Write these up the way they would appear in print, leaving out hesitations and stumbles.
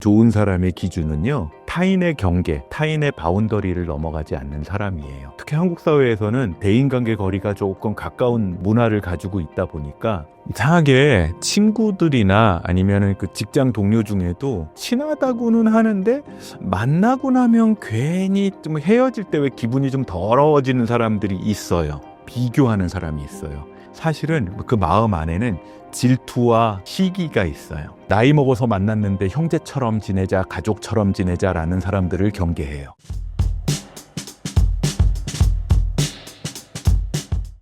좋은 사람의 기준은요, 타인의 경계, 타인의 바운더리를 넘어가지 않는 사람이에요. 특히 한국 사회에서는 대인관계 거리가 조금 가까운 문화를 가지고 있다 보니까 이상하게 친구들이나 아니면 그 직장 동료 중에도 친하다고는 하는데 만나고 나면 괜히 좀 헤어질 때 왜 기분이 좀 더러워지는 사람들이 있어요. 비교하는 사람이 있어요. 사실은 그 마음 안에는 질투와 시기가 있어요. 나이 먹어서 만났는데 형제처럼 지내자, 가족처럼 지내자라는 사람들을 경계해요.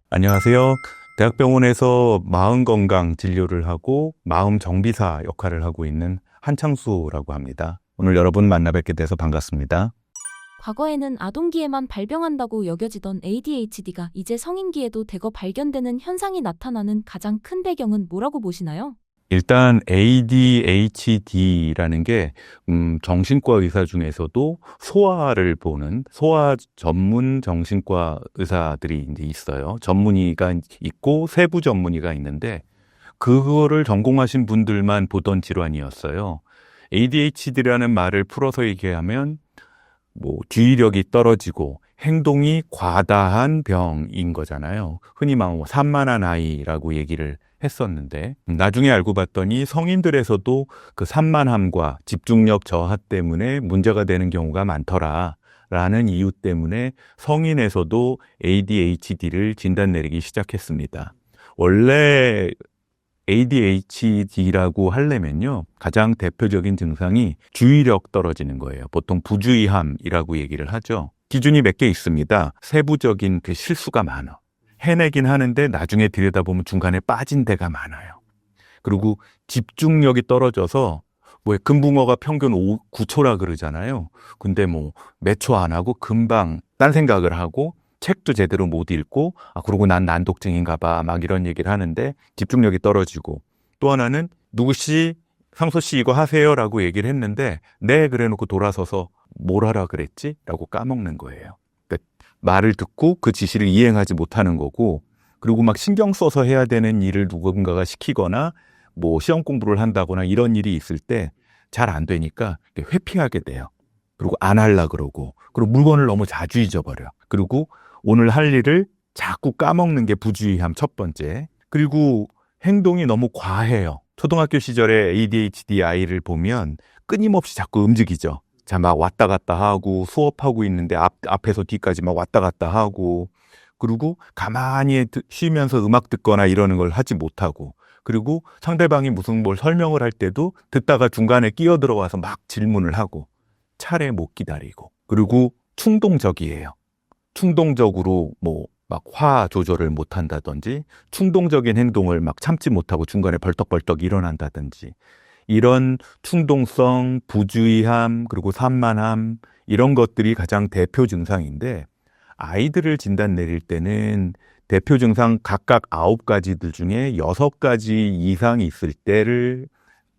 안녕하세요. 대학병원에서 마음건강 진료를 하고 마음 정비사 역할을 하고 있는 한창수라고 합니다. 오늘 여러분 만나뵙게 돼서 반갑습니다. 과거에는 아동기에만 발병한다고 여겨지던 ADHD가 이제 성인기에도 대거 발견되는 현상이 나타나는 가장 큰 배경은 뭐라고 보시나요? 일단 ADHD라는 게 정신과 의사 중에서도 소아를 보는 소아 전문 정신과 의사들이 이제 있어요. 전문의가 있고 세부 전문의가 있는데 그거를 전공하신 분들만 보던 질환이었어요. ADHD라는 말을 풀어서 얘기하면 주의력이 떨어지고 행동이 과다한 병인 거잖아요. 흔히 말하면 산만한 아이라고 얘기를 했었는데 나중에 알고 봤더니 성인들에서도 그 산만함과 집중력 저하 때문에 문제가 되는 경우가 많더라라는 이유 때문에 성인에서도 ADHD를 진단 내리기 시작했습니다. 원래 ADHD라고 하려면요, 가장 대표적인 증상이 주의력 떨어지는 거예요. 보통 부주의함이라고 얘기를 하죠. 기준이 몇 개 있습니다. 세부적인 그 실수가 많아. 해내긴 하는데 나중에 들여다보면 중간에 빠진 데가 많아요. 그리고 집중력이 떨어져서 금붕어가 평균 9초라 그러잖아요. 근데 몇 초 안 하고 금방 딴 생각을 하고 책도 제대로 못 읽고 그러고 난 난독증인가 봐 막 이런 얘기를 하는데 집중력이 떨어지고, 또 하나는 누구씨 상소씨 이거 하세요 라고 얘기를 했는데 네 그래놓고 돌아서서 뭘 하라 그랬지? 라고 까먹는 거예요. 그러니까 말을 듣고 그 지시를 이행하지 못하는 거고, 그리고 막 신경 써서 해야 되는 일을 누군가가 시키거나 시험 공부를 한다거나 이런 일이 있을 때 잘 안 되니까 회피하게 돼요. 그리고 안 하려고 그러고, 그리고 물건을 너무 자주 잊어버려. 그리고 오늘 할 일을 자꾸 까먹는 게 부주의함 첫 번째. 그리고 행동이 너무 과해요. 초등학교 시절에 ADHD 아이를 보면 끊임없이 자꾸 움직이죠. 자, 막 왔다 갔다 하고 수업하고 있는데 앞에서 뒤까지 막 왔다 갔다 하고, 그리고 가만히 쉬면서 음악 듣거나 이러는 걸 하지 못하고, 그리고 상대방이 무슨 뭘 설명을 할 때도 듣다가 중간에 끼어 들어와서 막 질문을 하고 차례 못 기다리고, 그리고 충동적이에요. 충동적으로 막 화 조절을 못 한다든지, 충동적인 행동을 막 참지 못하고 중간에 벌떡벌떡 일어난다든지, 이런 충동성, 부주의함, 그리고 산만함, 이런 것들이 가장 대표 증상인데, 아이들을 진단 내릴 때는 대표 증상 각각 9가지들 중에 6가지 이상이 있을 때를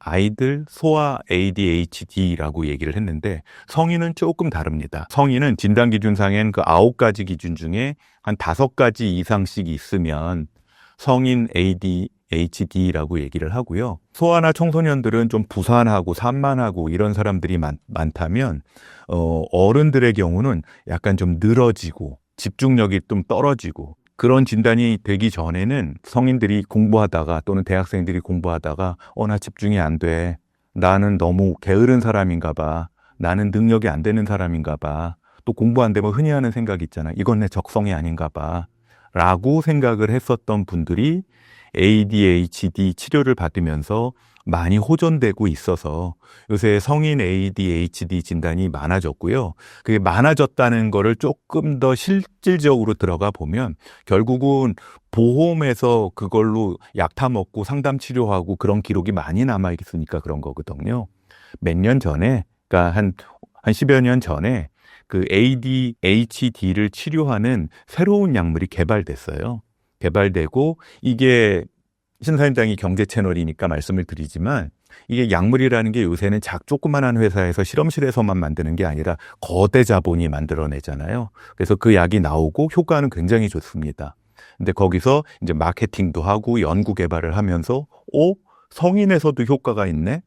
아이들 소아 ADHD라고 얘기를 했는데, 성인은 조금 다릅니다. 성인은 진단 기준상엔 그 9가지 기준 중에 한 5가지 이상씩 있으면 성인 ADHD라고 얘기를 하고요. 소아나 청소년들은 좀 부산하고 산만하고 이런 사람들이 많다면 어른들의 경우는 약간 좀 늘어지고 집중력이 좀 떨어지고, 그런 진단이 되기 전에는 성인들이 공부하다가 또는 대학생들이 공부하다가 나 집중이 안 돼. 나는 너무 게으른 사람인가 봐. 나는 능력이 안 되는 사람인가 봐. 또 공부 안 되면 흔히 하는 생각 있잖아. 이건 내 적성이 아닌가 봐. 라고 생각을 했었던 분들이 ADHD 치료를 받으면서 많이 호전되고 있어서 요새 성인 ADHD 진단이 많아졌고요. 그게 많아졌다는 거를 조금 더 실질적으로 들어가 보면 결국은 보험에서 그걸로 약 타먹고 상담 치료하고 그런 기록이 많이 남아 있으니까 그런 거거든요. 몇 년 전에, 그러니까 한 10여 년 전에 그 ADHD를 치료하는 새로운 약물이 개발됐어요. 개발되고, 이게 신사임당이 경제 채널이니까 말씀을 드리지만, 이게 약물이라는 게 요새는 조그만한 회사에서 실험실에서만 만드는 게 아니라 거대 자본이 만들어내잖아요. 그래서 그 약이 나오고 효과는 굉장히 좋습니다. 근데 거기서 이제 마케팅도 하고 연구 개발을 하면서 성인에서도 효과가 있네?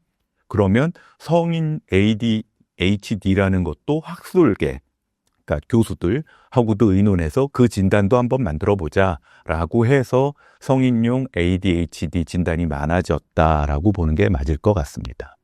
그러면 성인 ADHD라는 것도 학술계, 그러니까 교수들하고도 의논해서 그 진단도 한번 만들어 보자라고 해서 성인용 ADHD 진단이 많아졌다라고 보는 게 맞을 것 같습니다.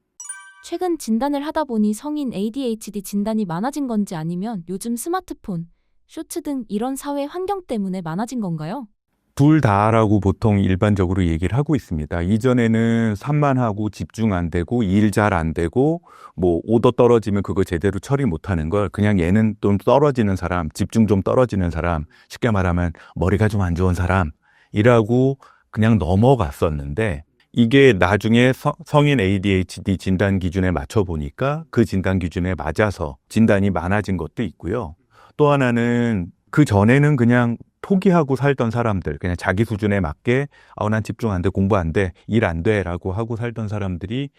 최근 진단을 하다 보니 성인 ADHD 진단이 많아진 건지 아니면 요즘 스마트폰, 쇼츠 등 이런 사회 환경 때문에 많아진 건가요? 둘 다라고 보통 일반적으로 얘기를 하고 있습니다. 이전에는 산만하고 집중 안 되고 일 잘 안 되고 뭐 오더 떨어지면 그거 제대로 처리 못하는 걸 그냥 얘는 좀 떨어지는 사람, 집중 좀 떨어지는 사람, 쉽게 말하면 머리가 좀 안 좋은 사람이라고 그냥 넘어갔었는데 이게 나중에 성인 ADHD 진단 기준에 맞춰 보니까 그 진단 기준에 맞아서 진단이 많아진 것도 있고요. 또 하나는 그 전에는 그냥 포기하고 살던 사람들, 그냥 자기 수준에 맞게 난 집중 안 돼, 공부 안 돼, 일 안 돼라고 하고 살던 사람들이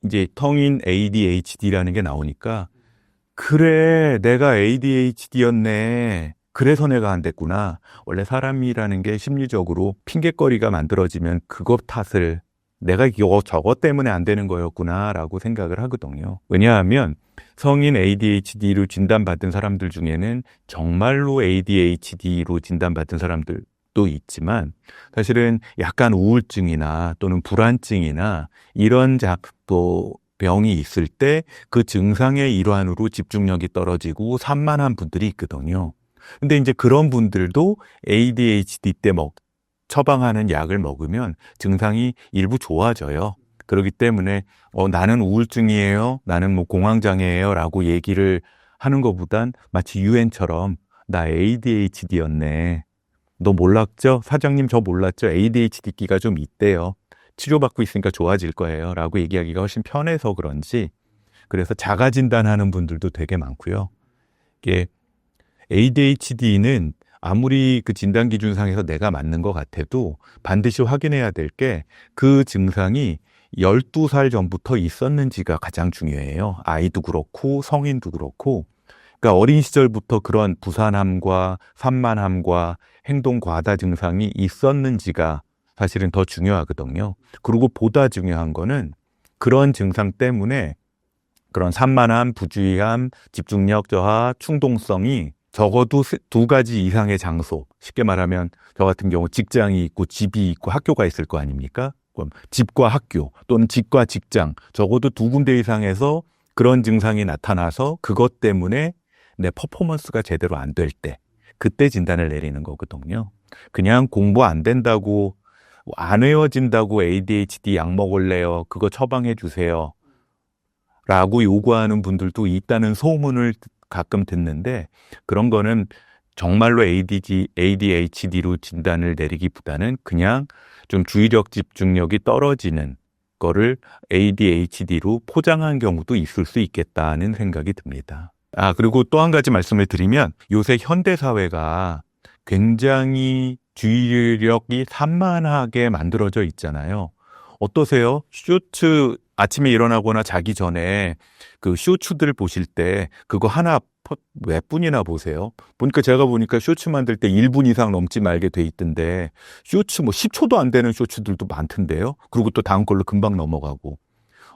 이제 성인 ADHD라는 게 나오니까 그래, 내가 ADHD였네. 그래서 내가 안 됐구나. 원래 사람이라는 게 심리적으로 핑곗거리가 만들어지면 그것 탓을 내가 저것 때문에 안 되는 거였구나라고 생각을 하거든요. 왜냐하면 성인 ADHD로 진단받은 사람들 중에는 정말로 ADHD로 진단받은 사람들도 있지만 사실은 약간 우울증이나 또는 불안증이나 이런 병이 있을 때 그 증상의 일환으로 집중력이 떨어지고 산만한 분들이 있거든요. 근데 이제 그런 분들도 ADHD 때 처방하는 약을 먹으면 증상이 일부 좋아져요. 그렇기 때문에 나는 우울증이에요, 나는 뭐 공황장애예요 라고 얘기를 하는 것보단 마치 유엔처럼 나 ADHD였네. 너 몰랐죠? 사장님 저 몰랐죠? ADHD기가 좀 있대요. 치료받고 있으니까 좋아질 거예요 라고 얘기하기가 훨씬 편해서 그런지 그래서 자가 진단하는 분들도 되게 많고요. 이게 ADHD는 아무리 그 진단 기준상에서 내가 맞는 것 같아도 반드시 확인해야 될 게 그 증상이 12살 전부터 있었는지가 가장 중요해요. 아이도 그렇고 성인도 그렇고. 그러니까 어린 시절부터 그런 부산함과 산만함과 행동 과다 증상이 있었는지가 사실은 더 중요하거든요. 그리고 보다 중요한 거는 그런 증상 때문에 그런 산만함, 부주의함, 집중력 저하, 충동성이 적어도 2가지 이상의 장소, 쉽게 말하면 저 같은 경우 직장이 있고 집이 있고 학교가 있을 거 아닙니까? 그럼 집과 학교 또는 집과 직장 적어도 2군데 이상에서 그런 증상이 나타나서 그것 때문에 내 퍼포먼스가 제대로 안 될 때 그때 진단을 내리는 거거든요. 그냥 공부 안 된다고 안 외워진다고 ADHD 약 먹을래요? 그거 처방해 주세요. 라고 요구하는 분들도 있다는 소문을 가끔 듣는데 그런 거는 정말로 ADHD로 진단을 내리기보다는 그냥 좀 주의력 집중력이 떨어지는 거를 ADHD로 포장한 경우도 있을 수 있겠다는 생각이 듭니다. 그리고 또 한 가지 말씀을 드리면 요새 현대사회가 굉장히 주의력이 산만하게 만들어져 있잖아요. 어떠세요? 쇼츠 아침에 일어나거나 자기 전에 그 쇼츠들 보실 때 그거 하나 몇 분이나 보세요? 제가 보니까 쇼츠 만들 때 1분 이상 넘지 말게 돼 있던데 쇼츠 10초도 안 되는 쇼츠들도 많던데요. 그리고 또 다음 걸로 금방 넘어가고.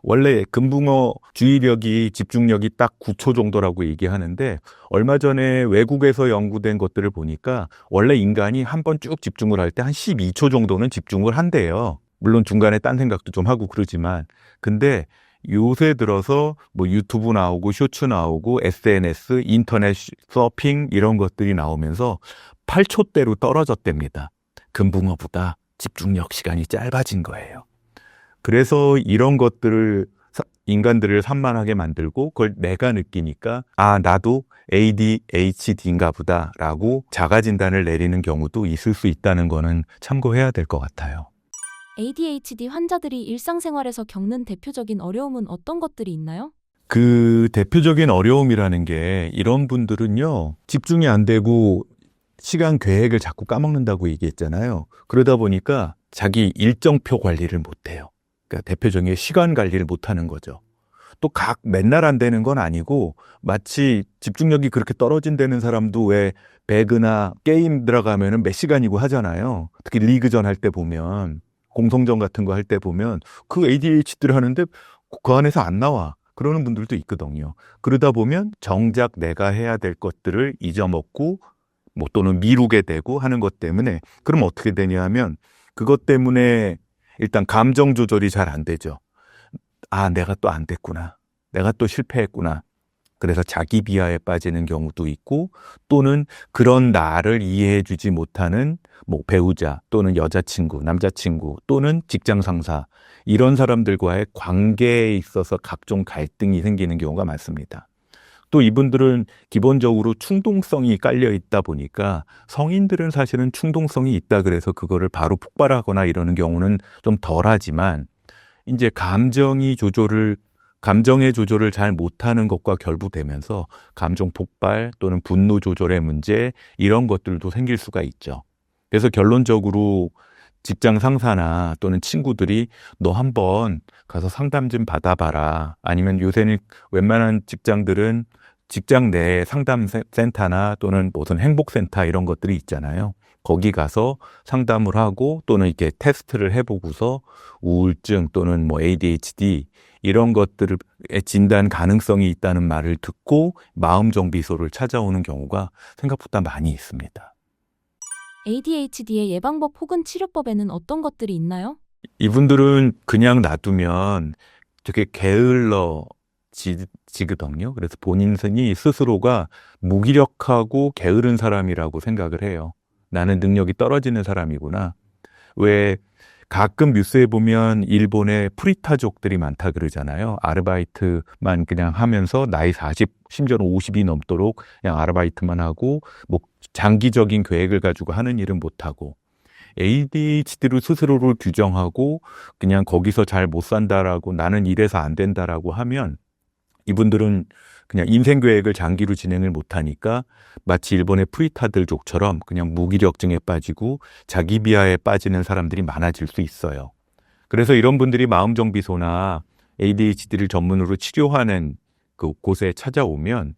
원래 금붕어 주의력이 집중력이 딱 9초 정도라고 얘기하는데 얼마 전에 외국에서 연구된 것들을 보니까 원래 인간이 한번 쭉 집중을 할 때 한 12초 정도는 집중을 한대요. 물론 중간에 딴 생각도 좀 하고 그러지만 근데 요새 들어서 유튜브 나오고 쇼츠 나오고 SNS, 인터넷 서핑 이런 것들이 나오면서 8초대로 떨어졌답니다. 금붕어보다 집중력 시간이 짧아진 거예요. 그래서 이런 것들을 인간들을 산만하게 만들고 그걸 내가 느끼니까 나도 ADHD인가 보다라고 자가 진단을 내리는 경우도 있을 수 있다는 거는 참고해야 될 것 같아요. ADHD 환자들이 일상생활에서 겪는 대표적인 어려움은 어떤 것들이 있나요? 그 대표적인 어려움이라는 게 이런 분들은요. 집중이 안 되고 시간 계획을 자꾸 까먹는다고 얘기했잖아요. 그러다 보니까 자기 일정표 관리를 못해요. 그러니까 대표적인 시간 관리를 못하는 거죠. 또 맨날 안 되는 건 아니고 마치 집중력이 그렇게 떨어진다는 사람도 왜 배그나 게임 들어가면은 몇 시간이고 하잖아요. 특히 리그전 할 때 보면 공성전 같은 거 할 때 보면 그 ADHD를 하는데 그 안에서 안 나와. 그러는 분들도 있거든요. 그러다 보면 정작 내가 해야 될 것들을 잊어먹고 뭐 또는 미루게 되고 하는 것 때문에 그럼 어떻게 되냐 하면 그것 때문에 일단 감정 조절이 잘 안 되죠. 아, 내가 또 안 됐구나. 내가 또 실패했구나. 그래서 자기 비하에 빠지는 경우도 있고 또는 그런 나를 이해해 주지 못하는 뭐 배우자 또는 여자친구, 남자친구 또는 직장 상사 이런 사람들과의 관계에 있어서 각종 갈등이 생기는 경우가 많습니다. 또 이분들은 기본적으로 충동성이 깔려 있다 보니까 성인들은 사실은 충동성이 있다 그래서 그거를 바로 폭발하거나 이러는 경우는 좀 덜하지만 이제 감정의 조절을 잘 못하는 것과 결부되면서 감정 폭발 또는 분노 조절의 문제 이런 것들도 생길 수가 있죠. 그래서 결론적으로 직장 상사나 또는 친구들이 너 한번 가서 상담 좀 받아봐라. 아니면 요새는 웬만한 직장들은 직장 내에 상담센터나 또는 무슨 행복센터 이런 것들이 있잖아요. 거기 가서 상담을 하고 또는 이렇게 테스트를 해보고서 우울증 또는 뭐 ADHD 이런 것들의 진단 가능성이 있다는 말을 듣고 마음정비소를 찾아오는 경우가 생각보다 많이 있습니다. ADHD의 예방법 혹은 치료법에는 어떤 것들이 있나요? 이분들은 그냥 놔두면 되게 게을러지거든요. 그래서 본인이 스스로가 무기력하고 게으른 사람이라고 생각을 해요. 나는 능력이 떨어지는 사람이구나. 왜 가끔 뉴스에 보면 일본의 프리타족들이 많다 그러잖아요. 아르바이트만 그냥 하면서 나이 40, 심지어는 50이 넘도록 그냥 아르바이트만 하고 뭐 장기적인 계획을 가지고 하는 일은 못하고 ADHD로 스스로를 규정하고 그냥 거기서 잘 못 산다라고 나는 이래서 안 된다라고 하면 이분들은 그냥 인생 계획을 장기로 진행을 못하니까 마치 일본의 프리타들족처럼 그냥 무기력증에 빠지고 자기 비하에 빠지는 사람들이 많아질 수 있어요. 그래서 이런 분들이 마음정비소나 ADHD를 전문으로 치료하는 그 곳에 찾아오면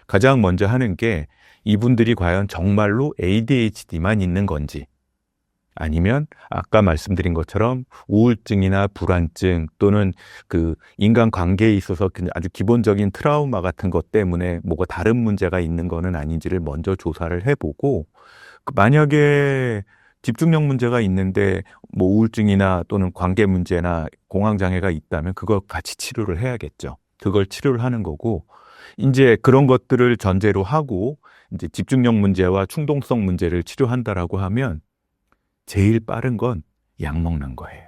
가장 먼저 하는 게 이분들이 과연 정말로 ADHD만 있는 건지 아니면 아까 말씀드린 것처럼 우울증이나 불안증 또는 그 인간 관계에 있어서 아주 기본적인 트라우마 같은 것 때문에 뭐가 다른 문제가 있는 거는 아닌지를 먼저 조사를 해보고 만약에 집중력 문제가 있는데 뭐 우울증이나 또는 관계 문제나 공황장애가 있다면 그걸 같이 치료를 해야겠죠. 그걸 치료를 하는 거고 이제 그런 것들을 전제로 하고 이제 집중력 문제와 충동성 문제를 치료한다라고 하면 제일 빠른 건 약 먹는 거예요.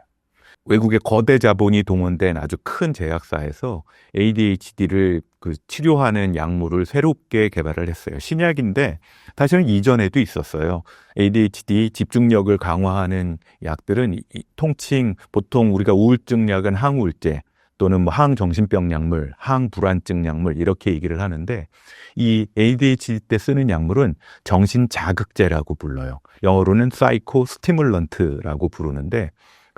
외국의 거대 자본이 동원된 아주 큰 제약사에서 ADHD를 치료하는 약물을 새롭게 개발을 했어요. 신약인데 사실은 이전에도 있었어요. ADHD 집중력을 강화하는 약들은 통칭 보통 우리가 우울증 약은 항우울제 또는 뭐 항정신병 약물, 항불안증 약물 이렇게 얘기를 하는데 이 ADHD 때 쓰는 약물은 정신자극제라고 불러요. 영어로는 사이코스티뮬런트라고 부르는데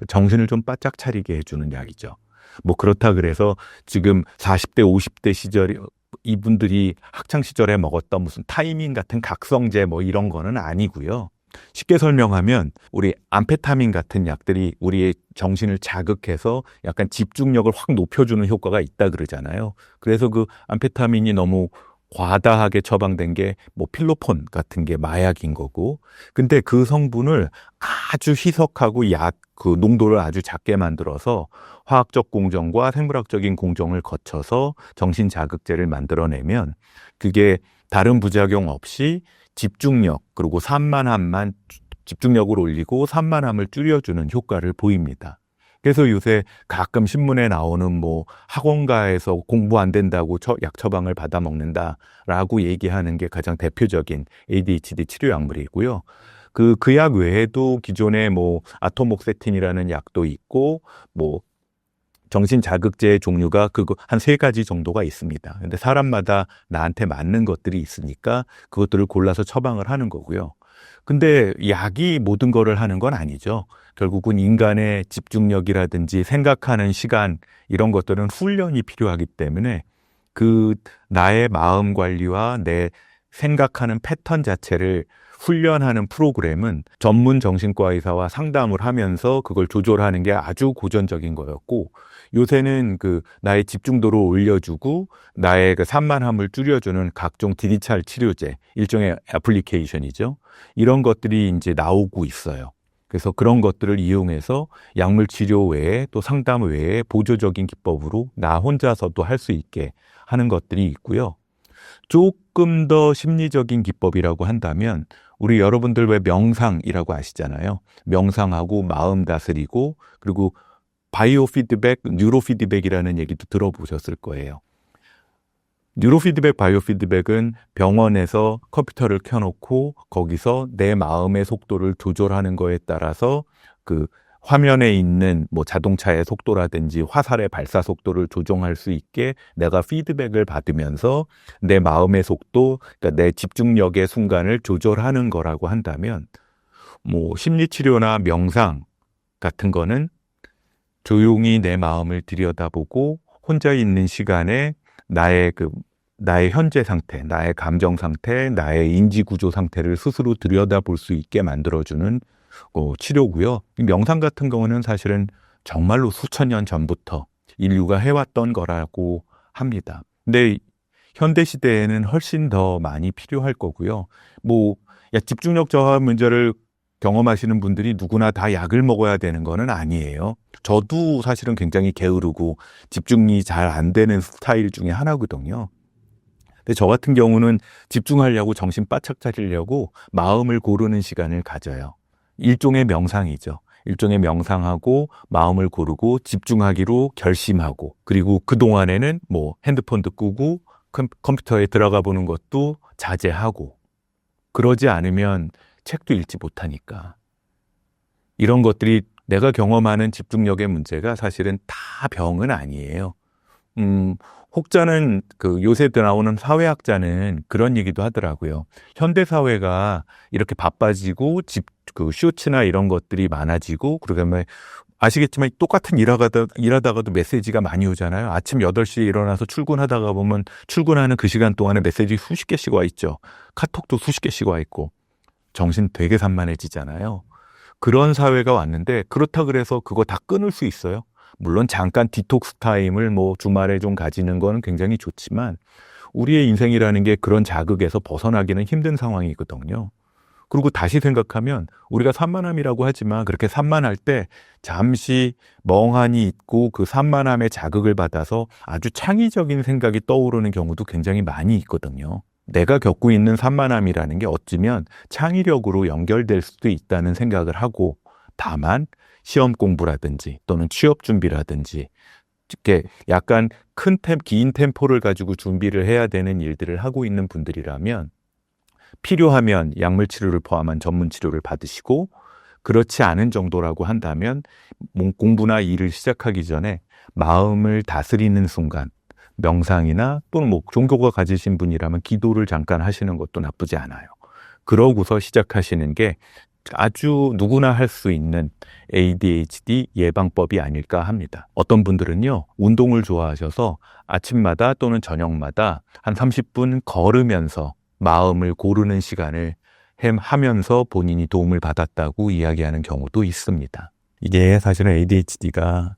정신을 좀 바짝 차리게 해주는 약이죠. 뭐 그렇다 그래서 지금 40대, 50대 시절 이분들이 학창 시절에 먹었던 무슨 타이밍 같은 각성제 뭐 이런 거는 아니고요. 쉽게 설명하면 우리 암페타민 같은 약들이 우리의 정신을 자극해서 약간 집중력을 확 높여주는 효과가 있다 그러잖아요. 그래서 그 암페타민이 너무 과다하게 처방된 게 뭐 필로폰 같은 게 마약인 거고 근데 그 성분을 아주 희석하고 그 농도를 아주 작게 만들어서 화학적 공정과 생물학적인 공정을 거쳐서 정신 자극제를 만들어내면 그게 다른 부작용 없이 집중력 그리고 산만함만 집중력을 올리고 산만함을 줄여주는 효과를 보입니다. 그래서 요새 가끔 신문에 나오는 뭐 학원가에서 공부 안 된다고 약 처방을 받아 먹는다라고 얘기하는 게 가장 대표적인 ADHD 치료 약물이고요. 그 약 외에도 기존에 뭐 아토목세틴이라는 약도 있고 뭐 정신 자극제의 종류가 한 3가지 정도가 있습니다. 근데 사람마다 나한테 맞는 것들이 있으니까 그것들을 골라서 처방을 하는 거고요. 근데 약이 모든 거를 하는 건 아니죠. 결국은 인간의 집중력이라든지 생각하는 시간 이런 것들은 훈련이 필요하기 때문에 그 나의 마음 관리와 내 생각하는 패턴 자체를 훈련하는 프로그램은 전문 정신과 의사와 상담을 하면서 그걸 조절하는 게 아주 고전적인 거였고 요새는 그 나의 집중도를 올려주고 나의 그 산만함을 줄여주는 각종 디지털 치료제, 일종의 애플리케이션이죠. 이런 것들이 이제 나오고 있어요. 그래서 그런 것들을 이용해서 약물 치료 외에 또 상담 외에 보조적인 기법으로 나 혼자서도 할 수 있게 하는 것들이 있고요. 조금 더 심리적인 기법이라고 한다면 우리 여러분들 왜 명상이라고 아시잖아요. 명상하고 마음 다스리고 그리고 바이오 피드백, 뉴로 피드백이라는 얘기도 들어보셨을 거예요. 뉴로 피드백, 바이오 피드백은 병원에서 컴퓨터를 켜놓고 거기서 내 마음의 속도를 조절하는 거에 따라서 그 화면에 있는 뭐 자동차의 속도라든지 화살의 발사 속도를 조정할 수 있게 내가 피드백을 받으면서 내 마음의 속도, 그러니까 내 집중력의 순간을 조절하는 거라고 한다면 뭐 심리치료나 명상 같은 거는 조용히 내 마음을 들여다보고 혼자 있는 시간에 나의 현재 상태, 나의 감정 상태, 나의 인지 구조 상태를 스스로 들여다볼 수 있게 만들어주는 치료고요. 명상 같은 경우는 사실은 정말로 수천 년 전부터 인류가 해왔던 거라고 합니다. 근데 현대 시대에는 훨씬 더 많이 필요할 거고요. 집중력 저하 문제를 경험하시는 분들이 누구나 다 약을 먹어야 되는 거는 아니에요. 저도 사실은 굉장히 게으르고 집중이 잘 안 되는 스타일 중에 하나거든요. 근데 저 같은 경우는 집중하려고 정신 바짝 차리려고 마음을 고르는 시간을 가져요. 일종의 명상이죠. 일종의 명상하고 마음을 고르고 집중하기로 결심하고 그리고 그동안에는 핸드폰도 끄고 컴퓨터에 들어가 보는 것도 자제하고 그러지 않으면 책도 읽지 못하니까. 이런 것들이 내가 경험하는 집중력의 문제가 사실은 다 병은 아니에요. 혹자는 요새 나오는 사회학자는 그런 얘기도 하더라고요. 현대 사회가 이렇게 바빠지고 쇼츠나 이런 것들이 많아지고 그러면 아시겠지만 똑같은 일하다가도 메시지가 많이 오잖아요. 아침 8시에 일어나서 출근하다가 보면 출근하는 그 시간 동안에 메시지 수십 개씩 와 있죠. 카톡도 수십 개씩 와 있고 정신 되게 산만해지잖아요. 그런 사회가 왔는데 그렇다 그래서 그거 다 끊을 수 있어요? 물론 잠깐 디톡스 타임을 주말에 좀 가지는 건 굉장히 좋지만 우리의 인생이라는 게 그런 자극에서 벗어나기는 힘든 상황이거든요. 그리고 다시 생각하면 우리가 산만함이라고 하지만 그렇게 산만할 때 잠시 멍하니 있고 그 산만함의 자극을 받아서 아주 창의적인 생각이 떠오르는 경우도 굉장히 많이 있거든요. 내가 겪고 있는 산만함이라는 게 어쩌면 창의력으로 연결될 수도 있다는 생각을 하고 다만 시험 공부라든지 또는 취업 준비라든지 이렇게 약간 긴 템포를 가지고 준비를 해야 되는 일들을 하고 있는 분들이라면 필요하면 약물 치료를 포함한 전문 치료를 받으시고 그렇지 않은 정도라고 한다면 공부나 일을 시작하기 전에 마음을 다스리는 순간 명상이나 또는 종교가 가지신 분이라면 기도를 잠깐 하시는 것도 나쁘지 않아요. 그러고서 시작하시는 게 아주 누구나 할 수 있는 ADHD 예방법이 아닐까 합니다. 어떤 분들은요, 운동을 좋아하셔서 아침마다 또는 저녁마다 한 30분 걸으면서 마음을 고르는 시간을 하면서 본인이 도움을 받았다고 이야기하는 경우도 있습니다. 이게 사실은 ADHD가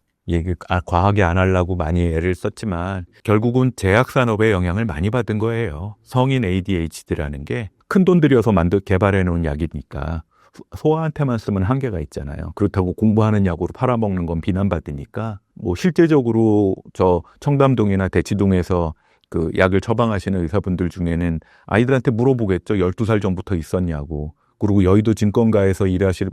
과하게 안 하려고 많이 애를 썼지만 결국은 제약산업의 영향을 많이 받은 거예요. 성인 ADHD라는 게 큰돈 들여서 개발해 놓은 약이니까 소아한테만 쓰면 한계가 있잖아요. 그렇다고 공부하는 약으로 팔아먹는 건 비난받으니까 실제적으로 저 청담동이나 대치동에서 그 약을 처방하시는 의사분들 중에는 아이들한테 물어보겠죠. 12살 전부터 있었냐고. 그리고 여의도 진건가에서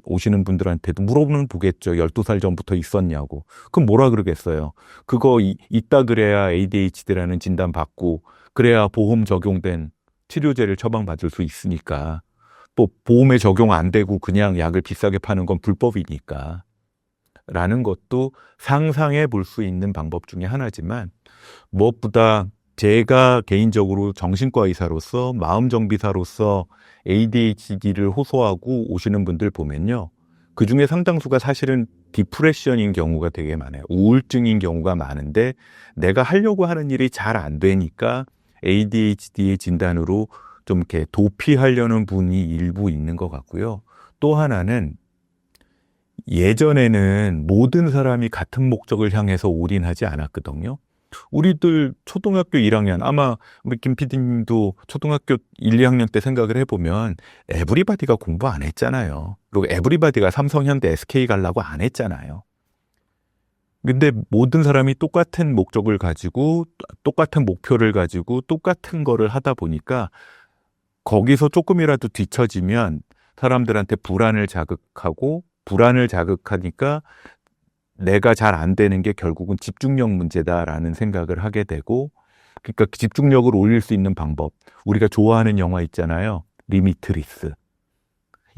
오시는 분들한테도 물어보는 보겠죠. 12살 전부터 있었냐고. 그럼 뭐라 그러겠어요? 그거 있다 그래야 ADHD라는 진단 받고 그래야 보험 적용된 치료제를 처방받을 수 있으니까. 보험에 적용 안 되고 그냥 약을 비싸게 파는 건 불법이니까. 라는 것도 상상해 볼 수 있는 방법 중에 하나지만 무엇보다 제가 개인적으로 정신과 의사로서 마음정비사로서 ADHD를 호소하고 오시는 분들 보면요. 그중에 상당수가 사실은 디프레션인 경우가 되게 많아요. 우울증인 경우가 많은데 내가 하려고 하는 일이 잘 안 되니까 ADHD의 진단으로 좀 이렇게 도피하려는 분이 일부 있는 것 같고요. 또 하나는 예전에는 모든 사람이 같은 목적을 향해서 올인하지 않았거든요. 우리들 초등학교 1학년, 아마 우리 김 PD님도 초등학교 1, 2학년 때 생각을 해보면 에브리바디가 공부 안 했잖아요. 그리고 에브리바디가 삼성현대 SK 가려고 안 했잖아요. 근데 모든 사람이 똑같은 목적을 가지고 똑같은 목표를 가지고 똑같은 거를 하다 보니까 거기서 조금이라도 뒤처지면 사람들한테 불안을 자극하고 불안을 자극하니까 내가 잘 안 되는 게 결국은 집중력 문제다라는 생각을 하게 되고, 그러니까 집중력을 올릴 수 있는 방법, 우리가 좋아하는 영화 있잖아요. 리미트리스.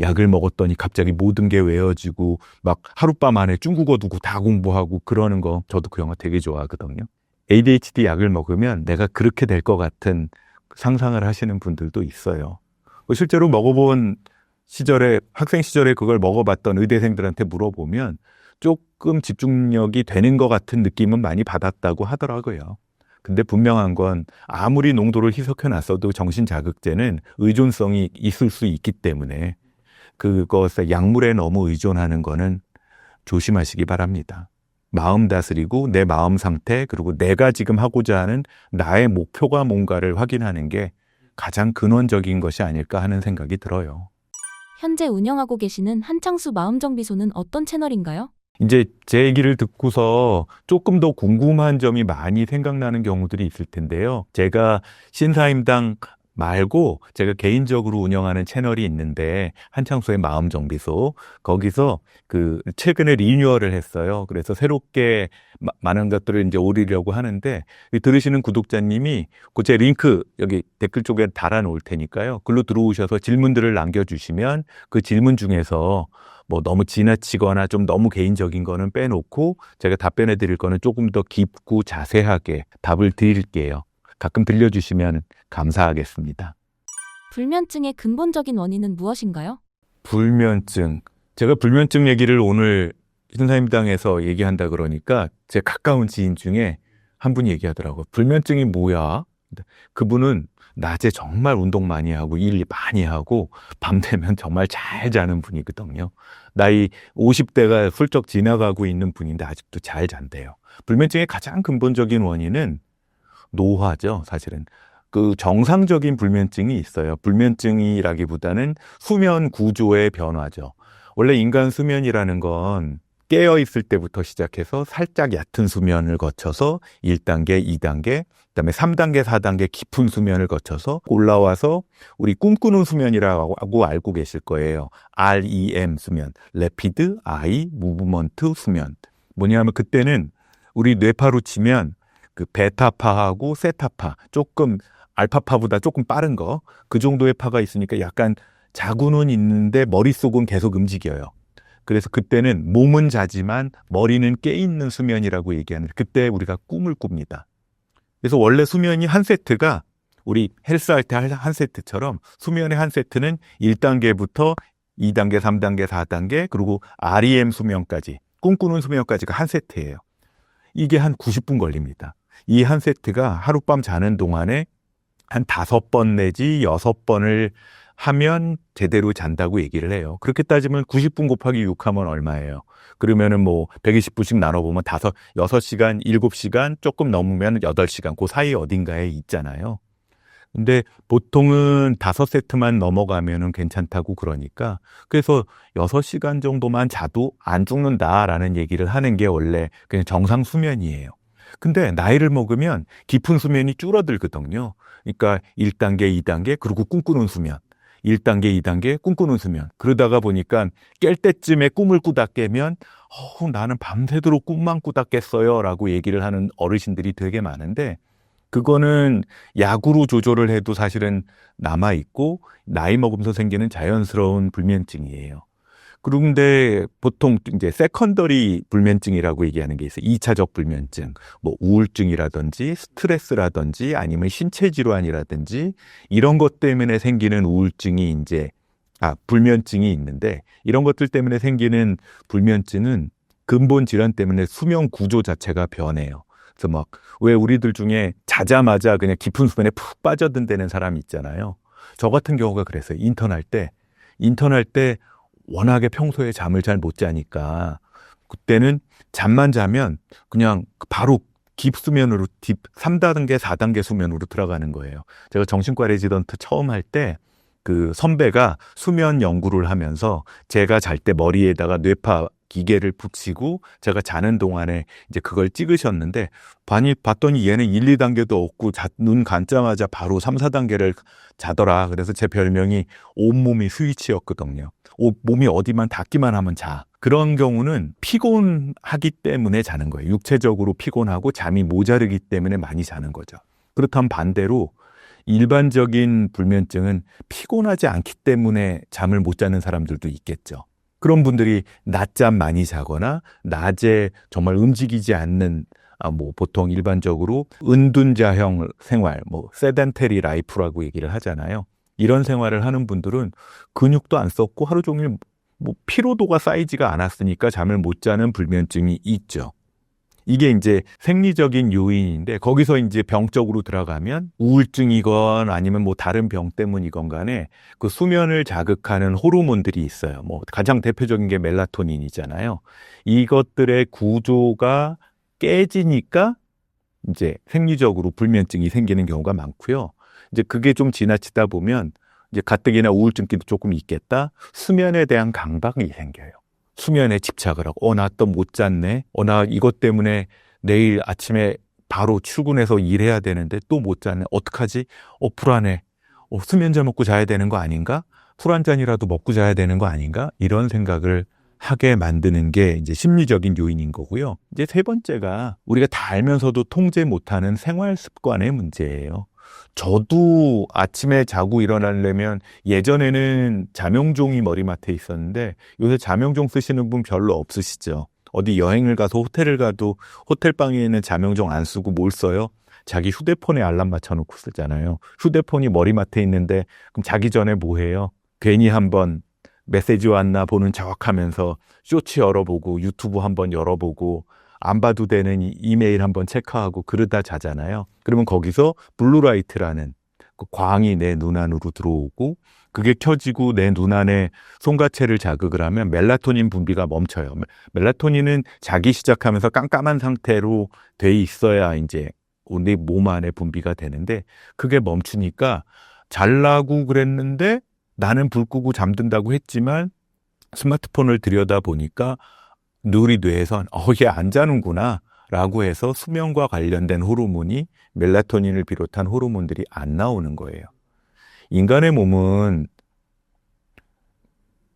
약을 먹었더니 갑자기 모든 게 외워지고 막 하룻밤 안에 중국어 두고 다 공부하고 그러는 거, 저도 그 영화 되게 좋아하거든요. ADHD 약을 먹으면 내가 그렇게 될 것 같은 상상을 하시는 분들도 있어요. 실제로 먹어본 시절에, 학생 시절에 그걸 먹어봤던 의대생들한테 물어보면 조금 집중력이 되는 것 같은 느낌은 많이 받았다고 하더라고요. 근데 분명한 건 아무리 농도를 희석해놨어도 정신자극제는 의존성이 있을 수 있기 때문에 그것에 약물에 너무 의존하는 거는 조심하시기 바랍니다. 마음 다스리고 내 마음 상태, 그리고 내가 지금 하고자 하는 나의 목표가 뭔가를 확인하는 게 가장 근원적인 것이 아닐까 하는 생각이 들어요. 현재 운영하고 계시는 한창수 마음정비소는 어떤 채널인가요? 이제 제 얘기를 듣고서 조금 더 궁금한 점이 많이 생각나는 경우들이 있을 텐데요. 제가 신사임당 말고 제가 개인적으로 운영하는 채널이 있는데, 한창수의 마음정비소, 거기서 최근에 리뉴얼을 했어요. 그래서 새롭게 많은 것들을 이제 올리려고 하는데, 들으시는 구독자님이 제 링크 여기 댓글 쪽에 달아 놓을 테니까요. 글로 들어오셔서 질문들을 남겨주시면 그 질문 중에서 뭐 너무 지나치거나 좀 너무 개인적인 거는 빼놓고 제가 답변해 드릴 거는 조금 더 깊고 자세하게 답을 드릴게요. 가끔 들려주시면 감사하겠습니다. 불면증의 근본적인 원인은 무엇인가요? 불면증. 제가 불면증 얘기를 오늘 신사임당에서 얘기한다 그러니까 제 가까운 지인 중에 한 분이 얘기하더라고요. 불면증이 뭐야? 그분은 낮에 정말 운동 많이 하고 일 많이 하고 밤 되면 정말 잘 자는 분이거든요. 나이 50대가 훌쩍 지나가고 있는 분인데 아직도 잘 잔대요. 불면증의 가장 근본적인 원인은 노화죠, 사실은. 정상적인 불면증이 있어요. 불면증이라기보다는 수면 구조의 변화죠. 원래 인간 수면이라는 건 깨어있을 때부터 시작해서 살짝 얕은 수면을 거쳐서 1단계, 2단계, 그다음에 3단계, 4단계 깊은 수면을 거쳐서 올라와서 우리 꿈꾸는 수면이라고 알고 계실 거예요. REM 수면, Rapid Eye Movement 수면. 뭐냐면 그때는 우리 뇌파로 치면 베타파하고 세타파, 조금 알파파보다 조금 빠른 거, 그 정도의 파가 있으니까 약간 자고는 있는데 머릿속은 계속 움직여요. 그래서 그때는 몸은 자지만 머리는 깨있는 수면이라고 얘기하는데, 그때 우리가 꿈을 꿉니다. 그래서 원래 수면이 한 세트가 우리 헬스할 때 한 세트처럼 수면의 한 세트는 1단계부터 2단계, 3단계, 4단계, 그리고 REM 수면까지, 꿈꾸는 수면까지가 한 세트예요. 이게 한 90분 걸립니다. 이 한 세트가 하룻밤 자는 동안에 한 5번 내지 6번을 하면 제대로 잔다고 얘기를 해요. 그렇게 따지면 90분 곱하기 6 하면 얼마예요? 그러면은 뭐 120분씩 나눠보면 6시간, 7시간, 조금 넘으면 8시간, 그 사이 어딘가에 있잖아요. 근데 보통은 5세트만 넘어가면은 괜찮다고 그러니까, 그래서 6시간 정도만 자도 안 죽는다라는 얘기를 하는 게 원래 그냥 정상 수면이에요. 근데 나이를 먹으면 깊은 수면이 줄어들거든요. 그러니까 1단계, 2단계, 그리고 꿈꾸는 수면. 1단계, 2단계, 꿈꾸는 수면. 그러다가 보니까 깰 때쯤에 꿈을 꾸다 깨면 나는 밤새도록 꿈만 꾸다 깼어요 라고 얘기를 하는 어르신들이 되게 많은데, 그거는 약으로 조절을 해도 사실은 남아있고 나이 먹으면서 생기는 자연스러운 불면증이에요. 그런데 보통 이제 세컨더리 불면증이라고 얘기하는 게 있어요. 2차적 불면증, 뭐 우울증이라든지 스트레스라든지 아니면 신체 질환이라든지 이런 것 때문에 생기는 우울증이 불면증이 있는데, 이런 것들 때문에 생기는 불면증은 근본 질환 때문에 수면 구조 자체가 변해요. 그래서 왜 우리들 중에 자자마자 그냥 깊은 수면에 푹 빠져든다는 사람이 있잖아요. 저 같은 경우가 그랬어요. 인턴할 때 워낙에 평소에 잠을 잘 못 자니까 그때는 잠만 자면 그냥 바로 깊수면으로 3단계, 4단계 수면으로 들어가는 거예요. 제가 정신과 레지던트 처음 할 때 그 선배가 수면 연구를 하면서 제가 잘 때 머리에다가 뇌파 기계를 붙이고 제가 자는 동안에 이제 그걸 찍으셨는데 봤더니 얘는 1, 2단계도 없고 눈 감자마자 바로 3, 4단계를 자더라. 그래서 제 별명이 온몸이 스위치였거든요. 몸이 어디만 닿기만 하면 자. 그런 경우는 피곤하기 때문에 자는 거예요. 육체적으로 피곤하고 잠이 모자르기 때문에 많이 자는 거죠. 그렇다면 반대로 일반적인 불면증은 피곤하지 않기 때문에 잠을 못 자는 사람들도 있겠죠. 그런 분들이 낮잠 많이 자거나 낮에 정말 움직이지 않는 보통 일반적으로 은둔자형 생활, 세덴테리 라이프라고 얘기를 하잖아요. 이런 생활을 하는 분들은 근육도 안 썼고 하루 종일 피로도가 쌓이지가 않았으니까 잠을 못 자는 불면증이 있죠. 이게 이제 생리적인 요인인데 거기서 이제 병적으로 들어가면 우울증이건 아니면 다른 병 때문이건 간에 그 수면을 자극하는 호르몬들이 있어요. 가장 대표적인 게 멜라토닌이잖아요. 이것들의 구조가 깨지니까 이제 생리적으로 불면증이 생기는 경우가 많고요. 이제 그게 좀 지나치다 보면 이제 가뜩이나 우울증기도 조금 있겠다. 수면에 대한 강박이 생겨요. 수면에 집착을 하고 나 또 못 잤네. 나 이것 때문에 내일 아침에 바로 출근해서 일해야 되는데 또 못 잤네. 어떡하지? 불안해. 수면제 먹고 자야 되는 거 아닌가? 술 한 잔이라도 먹고 자야 되는 거 아닌가? 이런 생각을 하게 만드는 게 이제 심리적인 요인인 거고요. 이제 세 번째가 우리가 다 알면서도 통제 못하는 생활 습관의 문제예요. 저도 아침에 자고 일어나려면 예전에는 잠용종이 머리맡에 있었는데 요새 잠용종 쓰시는 분 별로 없으시죠. 어디 여행을 가서 호텔을 가도 호텔방에는 잠용종 안 쓰고 뭘 써요? 자기 휴대폰에 알람 맞춰놓고 쓰잖아요. 휴대폰이 머리맡에 있는데 그럼 자기 전에 뭐 해요? 괜히 한번 메시지 왔나 보는 척하면서 쇼츠 열어보고 유튜브 한번 열어보고 안 봐도 되는 이메일 한번 체크하고 그러다 자잖아요. 그러면 거기서 블루라이트라는 그 광이 내 눈 안으로 들어오고 그게 켜지고 내 눈 안에 송가체를 자극을 하면 멜라토닌 분비가 멈춰요. 멜라토닌은 자기 시작하면서 깜깜한 상태로 돼 있어야 이제 우리 몸 안에 분비가 되는데 그게 멈추니까 잘라고 그랬는데 나는 불 끄고 잠든다고 했지만 스마트폰을 들여다보니까 우리 뇌에선 얘 안 자는구나 라고 해서 수면과 관련된 호르몬이 멜라토닌을 비롯한 호르몬들이 안 나오는 거예요. 인간의 몸은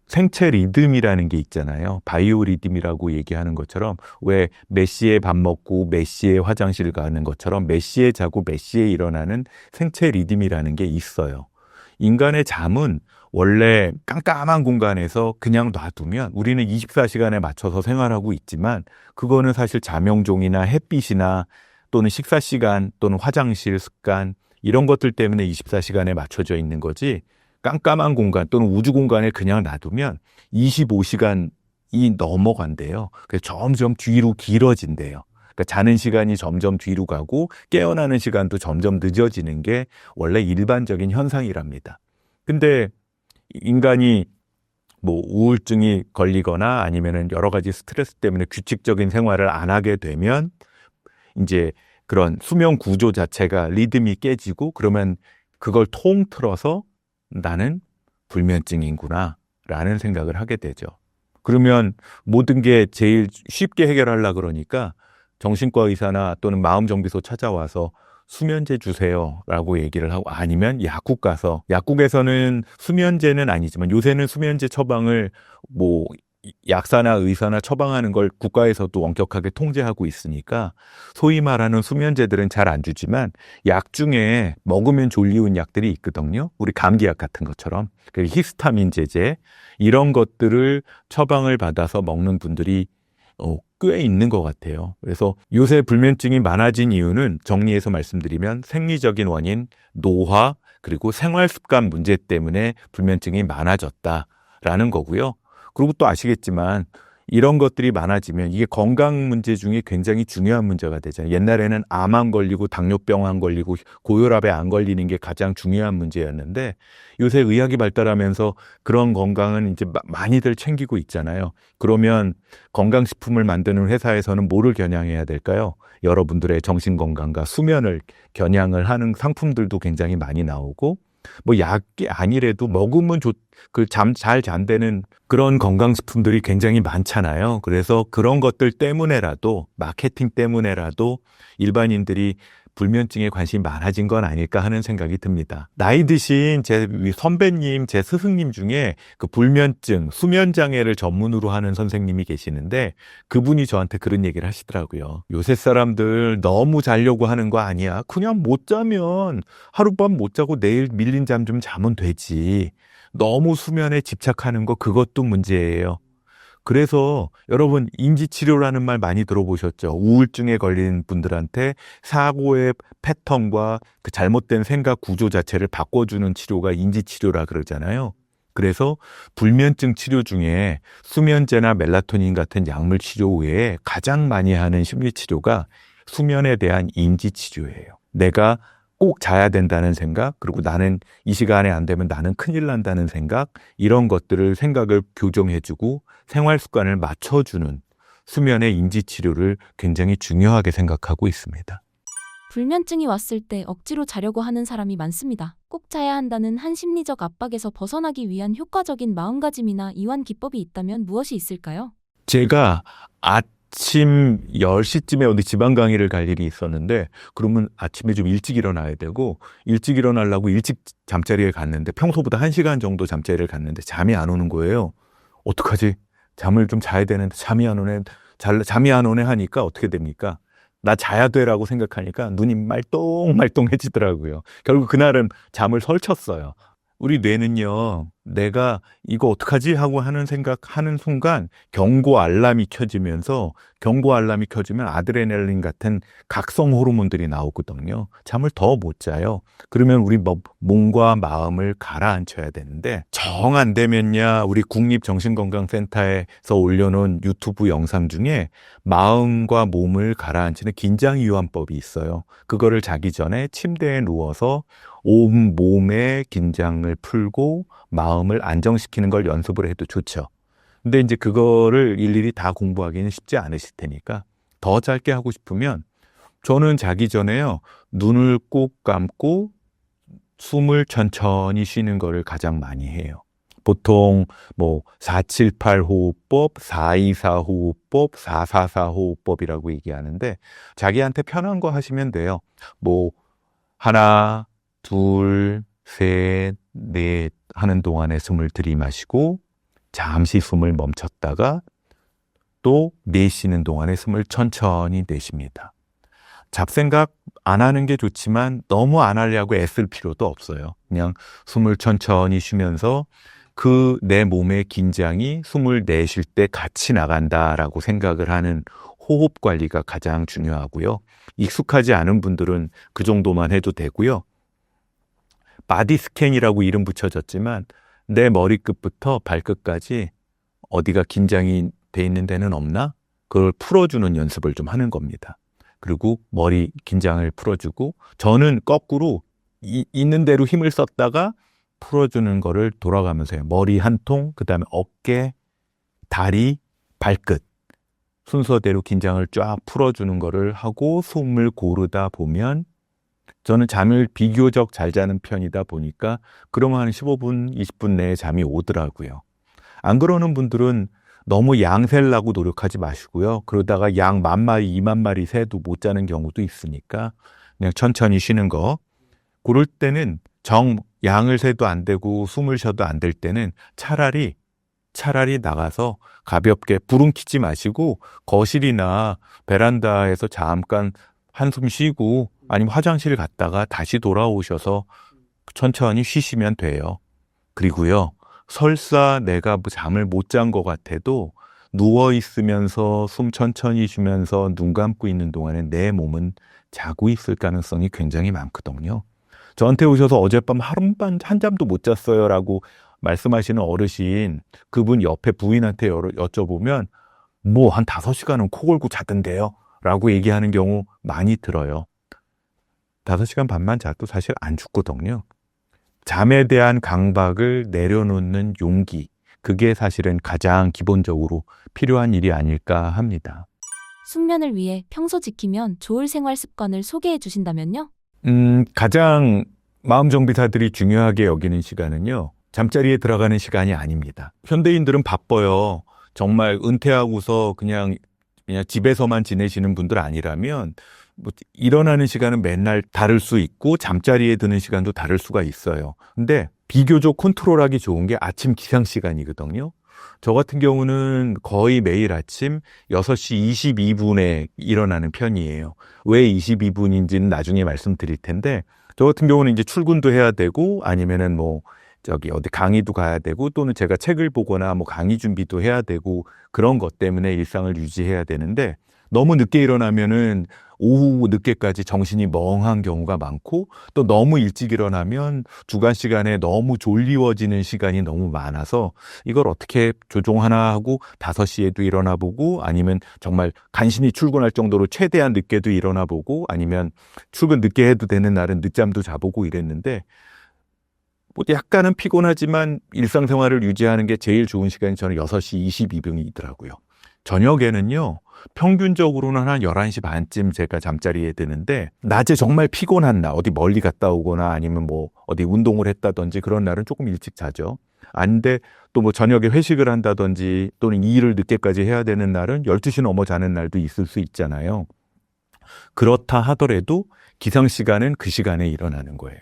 생체 리듬이라는 게 있잖아요. 바이오 리듬이라고 얘기하는 것처럼 왜 몇 시에 밥 먹고 몇 시에 화장실 가는 것처럼 몇 시에 자고 몇 시에 일어나는 생체 리듬이라는 게 있어요. 인간의 잠은 원래 깜깜한 공간에서 그냥 놔두면 우리는 24시간에 맞춰서 생활하고 있지만 그거는 사실 잠용종이나 햇빛이나 또는 식사시간 또는 화장실 습관 이런 것들 때문에 24시간에 맞춰져 있는 거지 깜깜한 공간 또는 우주 공간에 그냥 놔두면 25시간이 넘어간대요. 그래서 점점 뒤로 길어진대요. 그러니까 자는 시간이 점점 뒤로 가고 깨어나는 시간도 점점 늦어지는 게 원래 일반적인 현상이랍니다. 근데 인간이 우울증이 걸리거나 아니면은 여러 가지 스트레스 때문에 규칙적인 생활을 안 하게 되면 이제 그런 수면 구조 자체가 리듬이 깨지고 그러면 그걸 통틀어서 나는 불면증이구나 라는 생각을 하게 되죠. 그러면 모든 게 제일 쉽게 해결하려고 그러니까 정신과 의사나 또는 마음정비소 찾아와서 수면제 주세요라고 얘기를 하고 아니면 약국 가서 약국에서는 수면제는 아니지만 요새는 수면제 처방을 약사나 의사나 처방하는 걸 국가에서도 엄격하게 통제하고 있으니까 소위 말하는 수면제들은 잘 안 주지만 약 중에 먹으면 졸리운 약들이 있거든요. 우리 감기약 같은 것처럼 히스타민 제제 이런 것들을 처방을 받아서 먹는 분들이 꽤 있는 것 같아요. 그래서 요새 불면증이 많아진 이유는 정리해서 말씀드리면 생리적인 원인, 노화, 그리고 생활 습관 문제 때문에 불면증이 많아졌다라는 거고요. 그리고 또 아시겠지만 이런 것들이 많아지면 이게 건강 문제 중에 굉장히 중요한 문제가 되잖아요. 옛날에는 암 안 걸리고 당뇨병 안 걸리고 고혈압에 안 걸리는 게 가장 중요한 문제였는데 요새 의학이 발달하면서 그런 건강은 이제 많이들 챙기고 있잖아요. 그러면 건강식품을 만드는 회사에서는 뭐를 겨냥해야 될까요? 여러분들의 정신건강과 수면을 겨냥을 하는 상품들도 굉장히 많이 나오고 뭐 약이 아니래도 먹으면 잘 잔다는 그런 건강식품들이 굉장히 많잖아요. 그래서 그런 것들 때문에라도 마케팅 때문에라도 일반인들이 불면증에 관심이 많아진 건 아닐까 하는 생각이 듭니다. 나이 드신 제 선배님, 제 스승님 중에 그 불면증, 수면장애를 전문으로 하는 선생님이 계시는데 그분이 저한테 그런 얘기를 하시더라고요. 요새 사람들 너무 자려고 하는 거 아니야. 그냥 못 자면 하룻밤 못 자고 내일 밀린 잠 좀 자면 되지. 너무 수면에 집착하는 거 그것도 문제예요. 그래서 여러분 인지치료라는 말 많이 들어보셨죠? 우울증에 걸린 분들한테 사고의 패턴과 그 잘못된 생각 구조 자체를 바꿔주는 치료가 인지치료라 그러잖아요. 그래서 불면증 치료 중에 수면제나 멜라토닌 같은 약물 치료 외에 가장 많이 하는 심리치료가 수면에 대한 인지치료예요. 내가 꼭 자야 된다는 생각, 그리고 나는 이 시간에 안 되면 나는 큰일 난다는 생각, 이런 것들을 생각을 교정해주고 생활 습관을 맞춰주는 수면의 인지치료를 굉장히 중요하게 생각하고 있습니다. 불면증이 왔을 때 억지로 자려고 하는 사람이 많습니다. 꼭 자야 한다는 한 심리적 압박에서 벗어나기 위한 효과적인 마음가짐이나 이완 기법이 있다면 무엇이 있을까요? 제가 아침 10시쯤에 어디 지방 강의를 갈 일이 있었는데 그러면 아침에 좀 일찍 일어나야 되고 일찍 일어나려고 일찍 잠자리에 갔는데 평소보다 1시간 정도 잠자리를 갔는데 잠이 안 오는 거예요. 어떡하지? 잠을 좀 자야 되는데 잠이 안 오네 하니까 어떻게 됩니까? 나 자야 돼라고 생각하니까 눈이 말똥말똥해지더라고요. 결국 그날은 잠을 설쳤어요. 우리 뇌는요, 내가 이거 어떡하지? 하고 하는 생각하는 순간 경고 알람이 켜지면서 경고 알람이 켜지면 아드레날린 같은 각성 호르몬들이 나오거든요. 잠을 더 못 자요. 그러면 우리 몸과 마음을 가라앉혀야 되는데 정 안 되면야 우리 국립정신건강센터에서 올려놓은 유튜브 영상 중에 마음과 몸을 가라앉히는 긴장이완법이 있어요. 그거를 자기 전에 침대에 누워서 온 몸의 긴장을 풀고 마음을 안정시키는 걸 연습을 해도 좋죠. 근데 이제 그거를 일일이 다 공부하기는 쉽지 않으실 테니까 더 짧게 하고 싶으면 저는 자기 전에요. 눈을 꼭 감고 숨을 천천히 쉬는 거를 가장 많이 해요. 보통 478 호흡법, 424 호흡법, 444 호흡법이라고 얘기하는데 자기한테 편한 거 하시면 돼요. 하나, 둘, 셋, 넷 하는 동안에 숨을 들이마시고 잠시 숨을 멈췄다가 또 내쉬는 동안에 숨을 천천히 내쉽니다. 잡생각 안 하는 게 좋지만 너무 안 하려고 애쓸 필요도 없어요. 그냥 숨을 천천히 쉬면서 그 내 몸의 긴장이 숨을 내쉴 때 같이 나간다라고 생각을 하는 호흡 관리가 가장 중요하고요. 익숙하지 않은 분들은 그 정도만 해도 되고요. 바디 스캔이라고 이름 붙여졌지만 내 머리끝부터 발끝까지 어디가 긴장이 돼 있는 데는 없나? 그걸 풀어주는 연습을 좀 하는 겁니다. 그리고 머리 긴장을 풀어주고 저는 거꾸로 있는 대로 힘을 썼다가 풀어주는 거를 돌아가면서 해요. 머리 한 통, 그 다음에 어깨, 다리, 발끝 순서대로 긴장을 쫙 풀어주는 거를 하고 숨을 고르다 보면 저는 잠을 비교적 잘 자는 편이다 보니까 그러면 한 15분, 20분 내에 잠이 오더라고요. 안 그러는 분들은 너무 양 세려고 노력하지 마시고요. 그러다가 양 10,000마리, 20,000마리 새도 못 자는 경우도 있으니까 그냥 천천히 쉬는 거. 그럴 때는 양을 세도 안 되고 숨을 쉬어도 안 될 때는 차라리 나가서 가볍게 불은 켜지 마시고 거실이나 베란다에서 잠깐 한숨 쉬고 아니면 화장실 갔다가 다시 돌아오셔서 천천히 쉬시면 돼요. 그리고요. 설사 내가 잠을 못 잔 것 같아도 누워있으면서 숨 천천히 쉬면서 눈 감고 있는 동안에 내 몸은 자고 있을 가능성이 굉장히 많거든요. 저한테 오셔서 어젯밤 하룻밤 한잠도 못 잤어요 라고 말씀하시는 어르신, 그분 옆에 부인한테 여쭤보면 뭐 한 5시간은 코 골고 자던데요? 라고 얘기하는 경우 많이 들어요. 5시간 반만 자도 사실 안 죽거든요. 잠에 대한 강박을 내려놓는 용기, 그게 사실은 가장 기본적으로 필요한 일이 아닐까 합니다. 숙면을 위해 평소 지키면 좋을 생활 습관을 소개해 주신다면요? 가장 마음정비사들이 중요하게 여기는 시간은요, 잠자리에 들어가는 시간이 아닙니다. 현대인들은 바빠요. 정말 은퇴하고서 그냥 집에서만 지내시는 분들 아니라면 뭐 일어나는 시간은 맨날 다를 수 있고 잠자리에 드는 시간도 다를 수가 있어요. 근데 비교적 컨트롤하기 좋은 게 아침 기상 시간이거든요. 저 같은 경우는 거의 매일 아침 6시 22분에 일어나는 편이에요. 왜 22분인지는 나중에 말씀드릴 텐데, 저 같은 경우는 이제 출근도 해야 되고 아니면은 뭐 어디 강의도 가야 되고 또는 제가 책을 보거나 뭐 강의 준비도 해야 되고 그런 것 때문에 일상을 유지해야 되는데, 너무 늦게 일어나면은 오후 늦게까지 정신이 멍한 경우가 많고, 또 너무 일찍 일어나면 주간 시간에 너무 졸리워지는 시간이 너무 많아서 이걸 어떻게 조종하나 하고 5시에도 일어나 보고, 아니면 정말 간신히 출근할 정도로 최대한 늦게도 일어나 보고, 아니면 출근 늦게 해도 되는 날은 늦잠도 자보고 이랬는데, 뭐 약간은 피곤하지만 일상생활을 유지하는 게 제일 좋은 시간이 저는 6시 22분이더라고요. 저녁에는요, 평균적으로는 한 11시 반쯤 제가 잠자리에 드는데, 낮에 정말 피곤한 날, 어디 멀리 갔다 오거나 아니면 뭐 어디 운동을 했다든지 그런 날은 조금 일찍 자죠. 안돼 또 뭐 저녁에 회식을 한다든지 또는 일을 늦게까지 해야 되는 날은 12시 넘어 자는 날도 있을 수 있잖아요. 그렇다 하더라도 기상시간은 그 시간에 일어나는 거예요.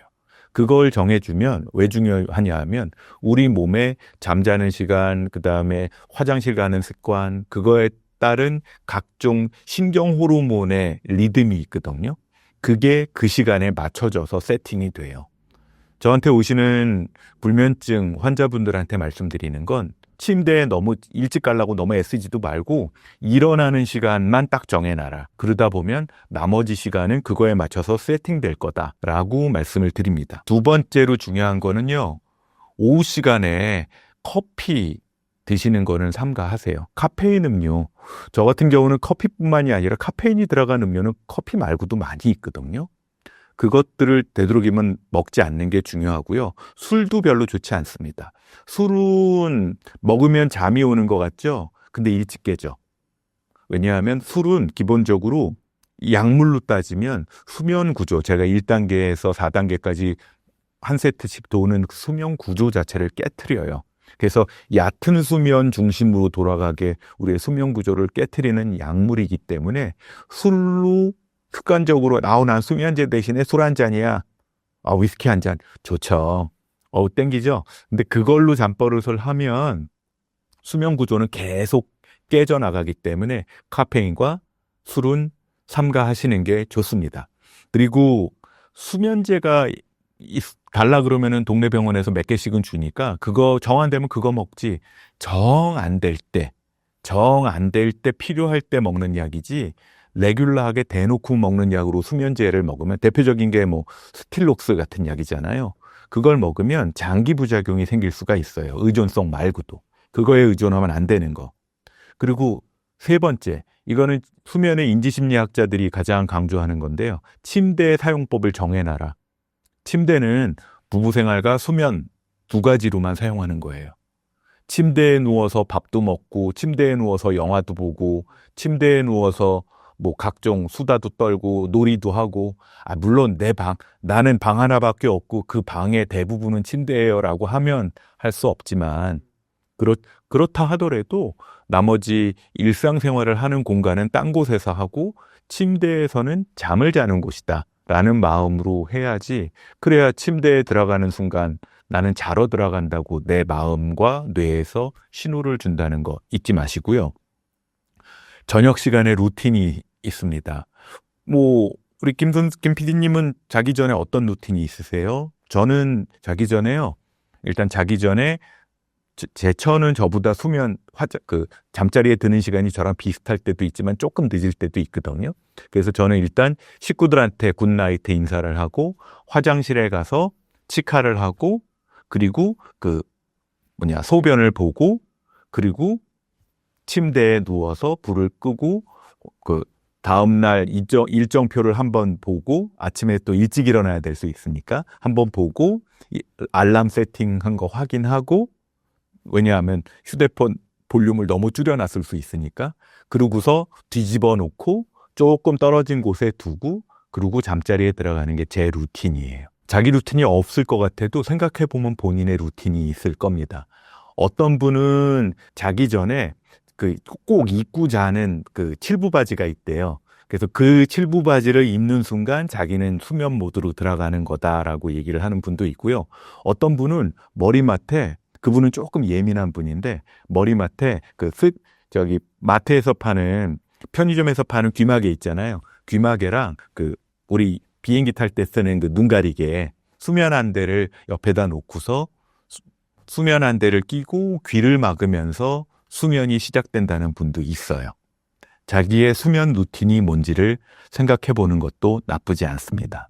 그걸 정해주면 왜 중요하냐 하면, 우리 몸에 잠자는 시간, 그 다음에 화장실 가는 습관, 그거에 따른 각종 신경 호르몬의 리듬이 있거든요. 그게 그 시간에 맞춰져서 세팅이 돼요. 저한테 오시는 불면증 환자분들한테 말씀드리는 건, 침대에 너무 일찍 가려고 너무 애쓰지도 말고 일어나는 시간만 딱 정해놔라. 그러다 보면 나머지 시간은 그거에 맞춰서 세팅될 거다라고 말씀을 드립니다. 두 번째로 중요한 거는요, 오후 시간에 커피 드시는 거는 삼가하세요. 카페인 음료. 저 같은 경우는 커피뿐만이 아니라 카페인이 들어간 음료는 커피 말고도 많이 있거든요. 그것들을 되도록이면 먹지 않는 게 중요하고요. 술도 별로 좋지 않습니다. 술은 먹으면 잠이 오는 것 같죠? 근데 일찍 깨죠. 왜냐하면 술은 기본적으로 약물로 따지면 수면 구조, 제가 1단계에서 4단계까지 한 세트씩 도는 수면 구조 자체를 깨트려요. 그래서 얕은 수면 중심으로 돌아가게 우리의 수면 구조를 깨트리는 약물이기 때문에, 술로 습관적으로 난 수면제 대신에 술 한 잔이야. 위스키 한 잔 좋죠. 땡기죠. 근데 그걸로 잠버릇을 하면 수면 구조는 계속 깨져나가기 때문에 카페인과 술은 삼가하시는 게 좋습니다. 그리고 수면제가 달라 그러면은 동네 병원에서 몇 개씩은 주니까 그거 정 안 되면 그거 먹지. 정 안 될 때 필요할 때 먹는 약이지, 레귤러하게 대놓고 먹는 약으로 수면제를 먹으면, 대표적인 게 뭐 스틸록스 같은 약이잖아요. 그걸 먹으면 장기 부작용이 생길 수가 있어요. 의존성 말고도. 그거에 의존하면 안 되는 거. 그리고 세 번째, 이거는 수면의 인지심리학자들이 가장 강조하는 건데요. 침대 사용법을 정해놔라. 침대는 부부생활과 수면 두 가지로만 사용하는 거예요. 침대에 누워서 밥도 먹고, 침대에 누워서 영화도 보고, 침대에 누워서 뭐 각종 수다도 떨고 놀이도 하고, 물론 나는 방 하나밖에 없고 그 방의 대부분은 침대예요라고 하면 할 수 없지만, 그렇다 하더라도 나머지 일상생활을 하는 공간은 딴 곳에서 하고 침대에서는 잠을 자는 곳이다 라는 마음으로 해야지, 그래야 침대에 들어가는 순간 나는 자러 들어간다고 내 마음과 뇌에서 신호를 준다는 거 잊지 마시고요. 저녁 시간에 루틴이 있습니다. 우리 김 PD님은 자기 전에 어떤 루틴이 있으세요? 저는 자기 전에요, 일단 자기 전에 제천은 저보다 잠자리에 드는 시간이 저랑 비슷할 때도 있지만 조금 늦을 때도 있거든요. 그래서 저는 일단 식구들한테 굿나이트 인사를 하고 화장실에 가서 치카를 하고, 그리고 소변을 보고, 그리고 침대에 누워서 불을 끄고 그 다음날 일정표를 한번 보고 아침에 또 일찍 일어나야 될 수 있으니까 한번 보고 알람 세팅한 거 확인하고 왜냐하면 휴대폰 볼륨을 너무 줄여놨을 수 있으니까 그러고서 뒤집어 놓고 조금 떨어진 곳에 두고 그리고 잠자리에 들어가는 게 제 루틴이에요. 자기 루틴이 없을 것 같아도 생각해보면 본인의 루틴이 있을 겁니다. 어떤 분은 자기 전에 꼭 입고 자는 그 칠부 바지가 있대요. 그래서 그 칠부 바지를 입는 순간 자기는 수면 모드로 들어가는 거다라고 얘기를 하는 분도 있고요. 어떤 분은 머리맡에 그분은 조금 예민한 분인데 머리맡에 마트에서 파는 편의점에서 파는 귀마개 있잖아요. 귀마개랑 우리 비행기 탈 때 쓰는 그 눈 가리개 수면 안대를 옆에다 놓고서 수면 안대를 끼고 귀를 막으면서 수면이 시작된다는 분도 있어요. 자기의 수면 루틴이 뭔지를 생각해 보는 것도 나쁘지 않습니다.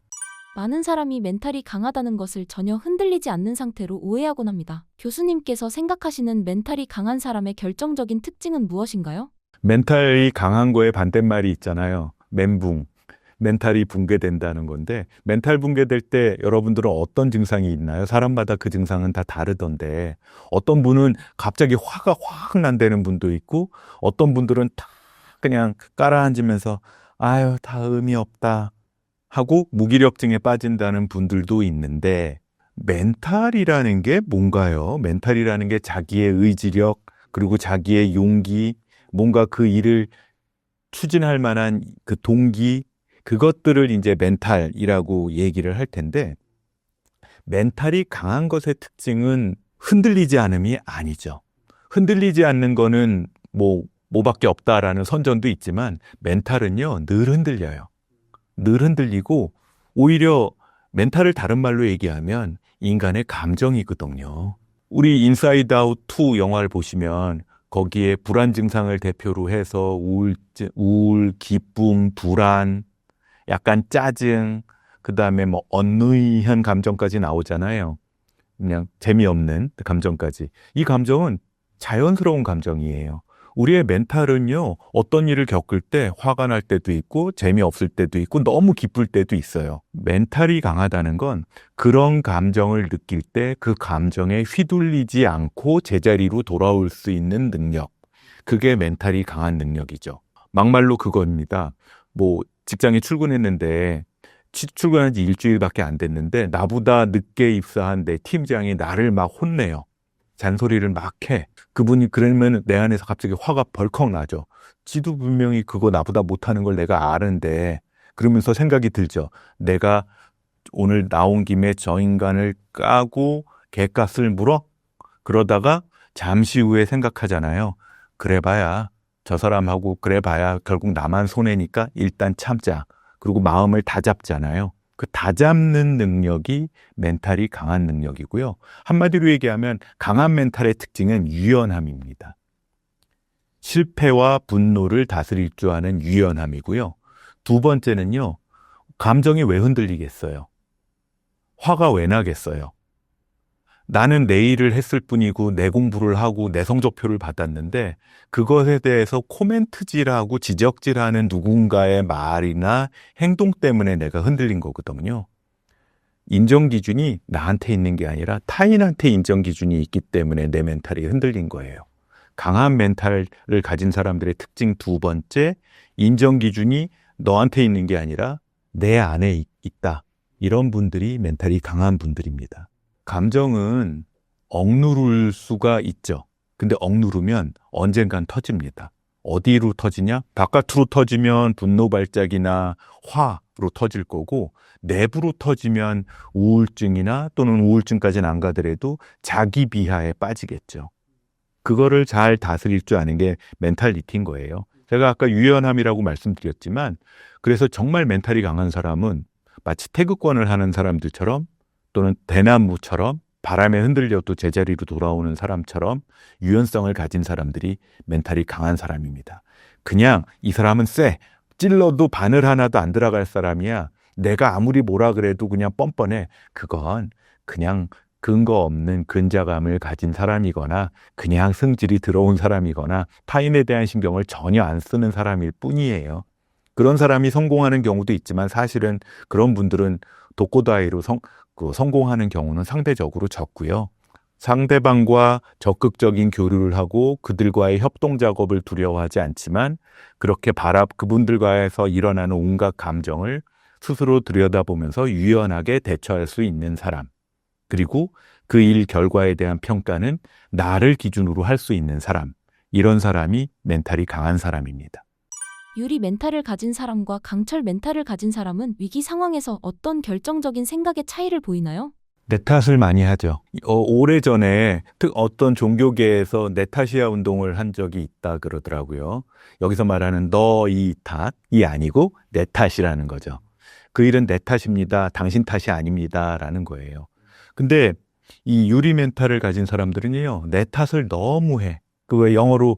많은 사람이 멘탈이 강하다는 것을 전혀 흔들리지 않는 상태로 오해하곤 합니다. 교수님께서 생각하시는 멘탈이 강한 사람의 결정적인 특징은 무엇인가요? 멘탈이 강한 거에 반대말이 있잖아요. 멘붕. 멘탈이 붕괴된다는 건데 멘탈 붕괴될 때 여러분들은 어떤 증상이 있나요? 사람마다 그 증상은 다 다르던데 어떤 분은 갑자기 화가 확 난다는 분도 있고 어떤 분들은 다 그냥 깔아앉으면서 아유 다 의미 없다 하고 무기력증에 빠진다는 분들도 있는데 멘탈이라는 게 뭔가요? 멘탈이라는 게 자기의 의지력 그리고 자기의 용기 뭔가 그 일을 추진할 만한 그 동기 그것들을 이제 멘탈이라고 얘기를 할 텐데 멘탈이 강한 것의 특징은 흔들리지 않음이 아니죠. 흔들리지 않는 거는 뭐밖에 없다라는 선전도 있지만 멘탈은요 늘 흔들려요. 늘 흔들리고 오히려 멘탈을 다른 말로 얘기하면 인간의 감정이거든요. 우리 인사이드 아웃 2 영화를 보시면 거기에 불안 증상을 대표로 해서 우울, 기쁨, 불안 약간 짜증, 그 다음에 언누이한 감정까지 나오잖아요. 그냥 재미없는 감정까지. 이 감정은 자연스러운 감정이에요. 우리의 멘탈은요, 어떤 일을 겪을 때 화가 날 때도 있고, 재미없을 때도 있고, 너무 기쁠 때도 있어요. 멘탈이 강하다는 건 그런 감정을 느낄 때 그 감정에 휘둘리지 않고 제자리로 돌아올 수 있는 능력. 그게 멘탈이 강한 능력이죠. 막말로 그겁니다. 직장에 출근했는데 출근한 지 일주일밖에 안 됐는데 나보다 늦게 입사한 내 팀장이 나를 막 혼내요. 잔소리를 막 해. 그분이 그러면 내 안에서 갑자기 화가 벌컥 나죠. 지도 분명히 그거 나보다 못하는 걸 내가 아는데 그러면서 생각이 들죠. 내가 오늘 나온 김에 저 인간을 까고 객값을 물어? 그러다가 잠시 후에 생각하잖아요. 그래봐야 저 사람하고 그래봐야 결국 나만 손해니까 일단 참자. 그리고 마음을 다잡잖아요. 그 다잡는 능력이 멘탈이 강한 능력이고요. 한마디로 얘기하면 강한 멘탈의 특징은 유연함입니다. 실패와 분노를 다스릴 줄 아는 유연함이고요. 두 번째는요. 감정이 왜 흔들리겠어요? 화가 왜 나겠어요? 나는 내 일을 했을 뿐이고 내 공부를 하고 내 성적표를 받았는데 그것에 대해서 코멘트질하고 지적질하는 누군가의 말이나 행동 때문에 내가 흔들린 거거든요. 인정 기준이 나한테 있는 게 아니라 타인한테 인정 기준이 있기 때문에 내 멘탈이 흔들린 거예요. 강한 멘탈을 가진 사람들의 특징 두 번째, 인정 기준이 너한테 있는 게 아니라 내 안에 있다. 이런 분들이 멘탈이 강한 분들입니다. 감정은 억누를 수가 있죠. 근데 억누르면 언젠간 터집니다. 어디로 터지냐? 바깥으로 터지면 분노 발작이나 화로 터질 거고 내부로 터지면 우울증이나 또는 우울증까지는 안 가더라도 자기 비하에 빠지겠죠. 그거를 잘 다스릴 줄 아는 게 멘탈리티인 거예요. 제가 아까 유연함이라고 말씀드렸지만 그래서 정말 멘탈이 강한 사람은 마치 태극권을 하는 사람들처럼 또는 대나무처럼 바람에 흔들려도 제자리로 돌아오는 사람처럼 유연성을 가진 사람들이 멘탈이 강한 사람입니다. 그냥 이 사람은 찔러도 바늘 하나도 안 들어갈 사람이야. 내가 아무리 뭐라 그래도 그냥 뻔뻔해. 그건 그냥 근거 없는 근자감을 가진 사람이거나 그냥 승질이 들어온 사람이거나 타인에 대한 신경을 전혀 안 쓰는 사람일 뿐이에요. 그런 사람이 성공하는 경우도 있지만 사실은 그런 분들은 독고다이로 성공하는 경우는 상대적으로 적고요. 상대방과 적극적인 교류를 하고 그들과의 협동 작업을 두려워하지 않지만 그렇게 그분들과에서 일어나는 온갖 감정을 스스로 들여다보면서 유연하게 대처할 수 있는 사람. 그리고 그 일 결과에 대한 평가는 나를 기준으로 할 수 있는 사람. 이런 사람이 멘탈이 강한 사람입니다. 유리 멘탈을 가진 사람과 강철 멘탈을 가진 사람은 위기 상황에서 어떤 결정적인 생각의 차이를 보이나요? 내 탓을 많이 하죠. 오래전에 어떤 종교계에서 네타시아 운동을 한 적이 있다 그러더라고요. 여기서 말하는 너 이 탓이 아니고 내 탓이라는 거죠. 그 일은 내 탓입니다. 당신 탓이 아닙니다. 라는 거예요. 근데 이 유리 멘탈을 가진 사람들은요, 내 탓을 너무 해. 왜 영어로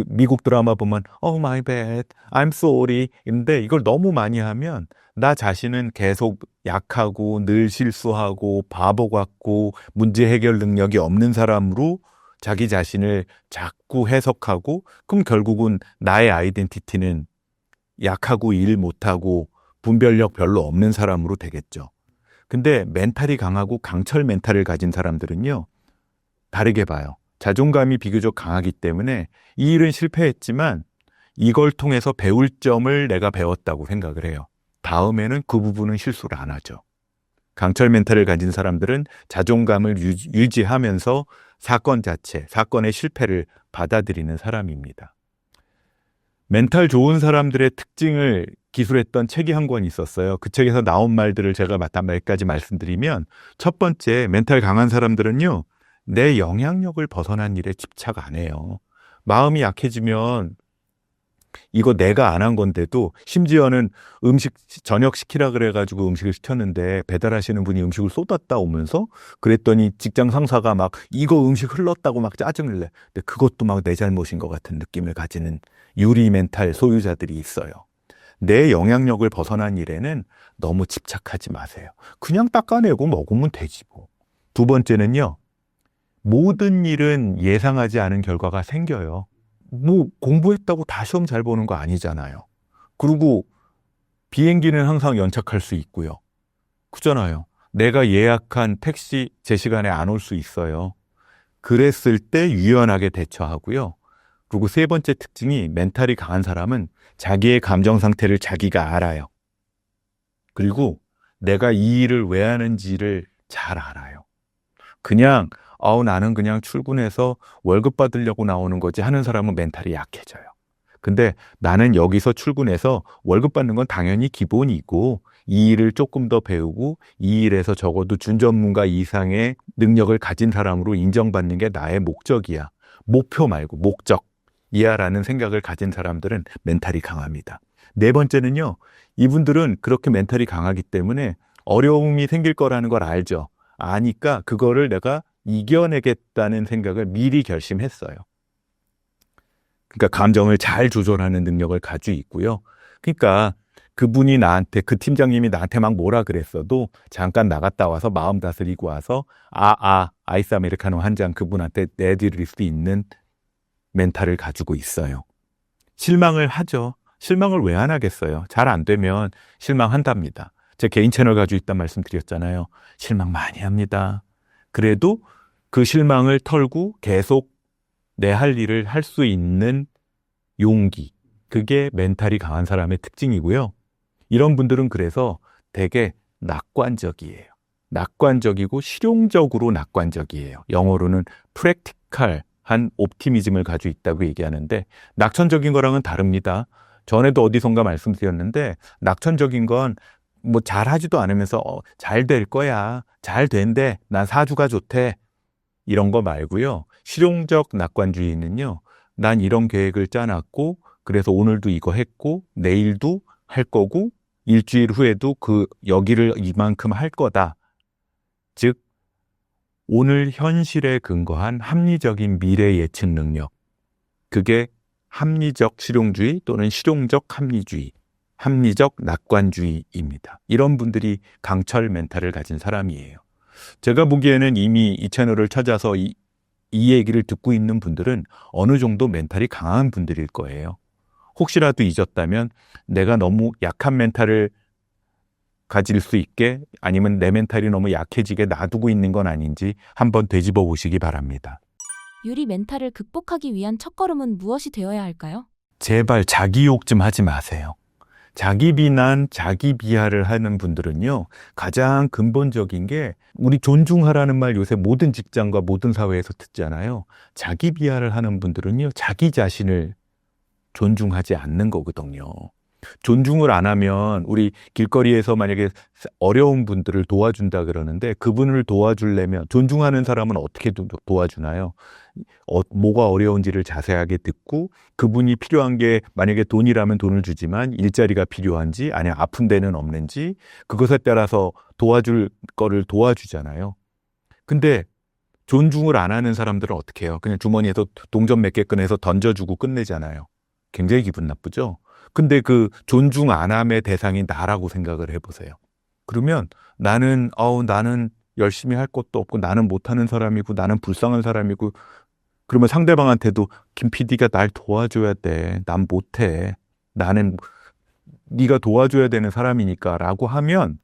미국 드라마 보면 Oh my bad, I'm sorry. 근데 이걸 너무 많이 하면 나 자신은 계속 약하고 늘 실수하고 바보 같고 문제 해결 능력이 없는 사람으로 자기 자신을 자꾸 해석하고 그럼 결국은 나의 아이덴티티는 약하고 일 못하고 분별력 별로 없는 사람으로 되겠죠. 근데 멘탈이 강하고 강철 멘탈을 가진 사람들은요, 다르게 봐요. 자존감이 비교적 강하기 때문에 이 일은 실패했지만 이걸 통해서 배울 점을 내가 배웠다고 생각을 해요. 다음에는 그 부분은 실수를 안 하죠. 강철 멘탈을 가진 사람들은 자존감을 유지하면서 사건의 실패를 받아들이는 사람입니다. 멘탈 좋은 사람들의 특징을 기술했던 책이 한 권 있었어요. 그 책에서 나온 말들을 제가 몇 가지 말씀드리면, 첫 번째, 멘탈 강한 사람들은요, 내 영향력을 벗어난 일에 집착 안 해요. 마음이 약해지면 이거 내가 안 한 건데도, 심지어는 저녁 시키라 그래가지고 음식을 시켰는데 배달하시는 분이 음식을 쏟았다 오면서 그랬더니 직장 상사가 막 이거 음식 흘렀다고 막 짜증을 내. 근데 그것도 막 내 잘못인 것 같은 느낌을 가지는 유리 멘탈 소유자들이 있어요. 내 영향력을 벗어난 일에는 너무 집착하지 마세요. 그냥 닦아내고 먹으면 되지 뭐. 두 번째는요, 모든 일은 예상하지 않은 결과가 생겨요. 뭐 공부했다고 다 시험 잘 보는 거 아니잖아요. 그리고 비행기는 항상 연착할 수 있고요. 그잖아요. 내가 예약한 택시 제 시간에 안 올 수 있어요. 그랬을 때 유연하게 대처하고요. 그리고 세 번째 특징이, 멘탈이 강한 사람은 자기의 감정 상태를 자기가 알아요. 그리고 내가 이 일을 왜 하는지를 잘 알아요. 그냥 나는 그냥 출근해서 월급 받으려고 나오는 거지 하는 사람은 멘탈이 약해져요. 근데 나는 여기서 출근해서 월급 받는 건 당연히 기본이고 이 일을 조금 더 배우고 이 일에서 적어도 준전문가 이상의 능력을 가진 사람으로 인정받는 게 나의 목적이야. 목표 말고 목적이야 라는 생각을 가진 사람들은 멘탈이 강합니다. 네 번째는요, 이분들은 그렇게 멘탈이 강하기 때문에 어려움이 생길 거라는 걸 알죠. 아니까 그거를 내가 이겨내겠다는 생각을 미리 결심했어요. 그러니까 감정을 잘 조절하는 능력을 가지고 있고요. 그러니까 그분이 나한테, 그 팀장님이 나한테 막 뭐라 그랬어도 잠깐 나갔다 와서 마음 다스리고 와서 아이스 아메리카노 한 잔 그분한테 내드릴 수 있는 멘탈을 가지고 있어요. 실망을 하죠. 실망을 왜 안 하겠어요? 잘 안 되면 실망한답니다. 제 개인 채널 가지고 있단 말씀 드렸잖아요. 실망 많이 합니다. 그래도 그 실망을 털고 계속 내 할 일을 할 수 있는 용기, 그게 멘탈이 강한 사람의 특징이고요. 이런 분들은 그래서 되게 낙관적이에요. 낙관적이고 실용적으로 낙관적이에요. 영어로는 practical한 옵티미즘을 가지고 있다고 얘기하는데, 낙천적인 거랑은 다릅니다. 전에도 어디선가 말씀드렸는데, 낙천적인 건 뭐 잘하지도 않으면서 잘 될 거야, 잘 된대, 난 사주가 좋대, 이런 거 말고요. 실용적 낙관주의는요, 난 이런 계획을 짜놨고 그래서 오늘도 이거 했고 내일도 할 거고 일주일 후에도 여기를 이만큼 할 거다. 즉 오늘 현실에 근거한 합리적인 미래 예측 능력, 그게 합리적 실용주의 또는 실용적 합리주의, 합리적 낙관주의입니다. 이런 분들이 강철 멘탈을 가진 사람이에요. 제가 보기에는 이미 이 채널을 찾아서 이 얘기를 듣고 있는 분들은 어느 정도 멘탈이 강한 분들일 거예요. 혹시라도 잊었다면 내가 너무 약한 멘탈을 가질 수 있게 아니면 내 멘탈이 너무 약해지게 놔두고 있는 건 아닌지 한번 되짚어 보시기 바랍니다. 유리 멘탈을 극복하기 위한 첫걸음은 무엇이 되어야 할까요? 제발 자기 욕 좀 하지 마세요. 자기 비난, 자기 비하를 하는 분들은요, 가장 근본적인 게 우리 존중하라는 말 요새 모든 직장과 모든 사회에서 듣잖아요. 자기 비하를 하는 분들은요, 자기 자신을 존중하지 않는 거거든요. 존중을 안 하면 우리 길거리에서 만약에 어려운 분들을 도와준다 그러는데 그분을 도와주려면 존중하는 사람은 어떻게 도와주나요? 뭐가 어려운지를 자세하게 듣고 그분이 필요한 게 만약에 돈이라면 돈을 주지만 일자리가 필요한지 아니면 아픈 데는 없는지 그것에 따라서 도와줄 거를 도와주잖아요. 근데 존중을 안 하는 사람들은 어떻게 해요? 그냥 주머니에서 동전 몇 개 꺼내서 던져주고 끝내잖아요. 굉장히 기분 나쁘죠? 근데 그 존중 안 함의 대상이 나라고 생각을 해보세요. 그러면 나는 열심히 할 것도 없고 나는 못하는 사람이고 나는 불쌍한 사람이고 그러면 상대방한테도 김 PD가 날 도와줘야 돼. 난 못해. 나는 네가 도와줘야 되는 사람이니까 라고 하면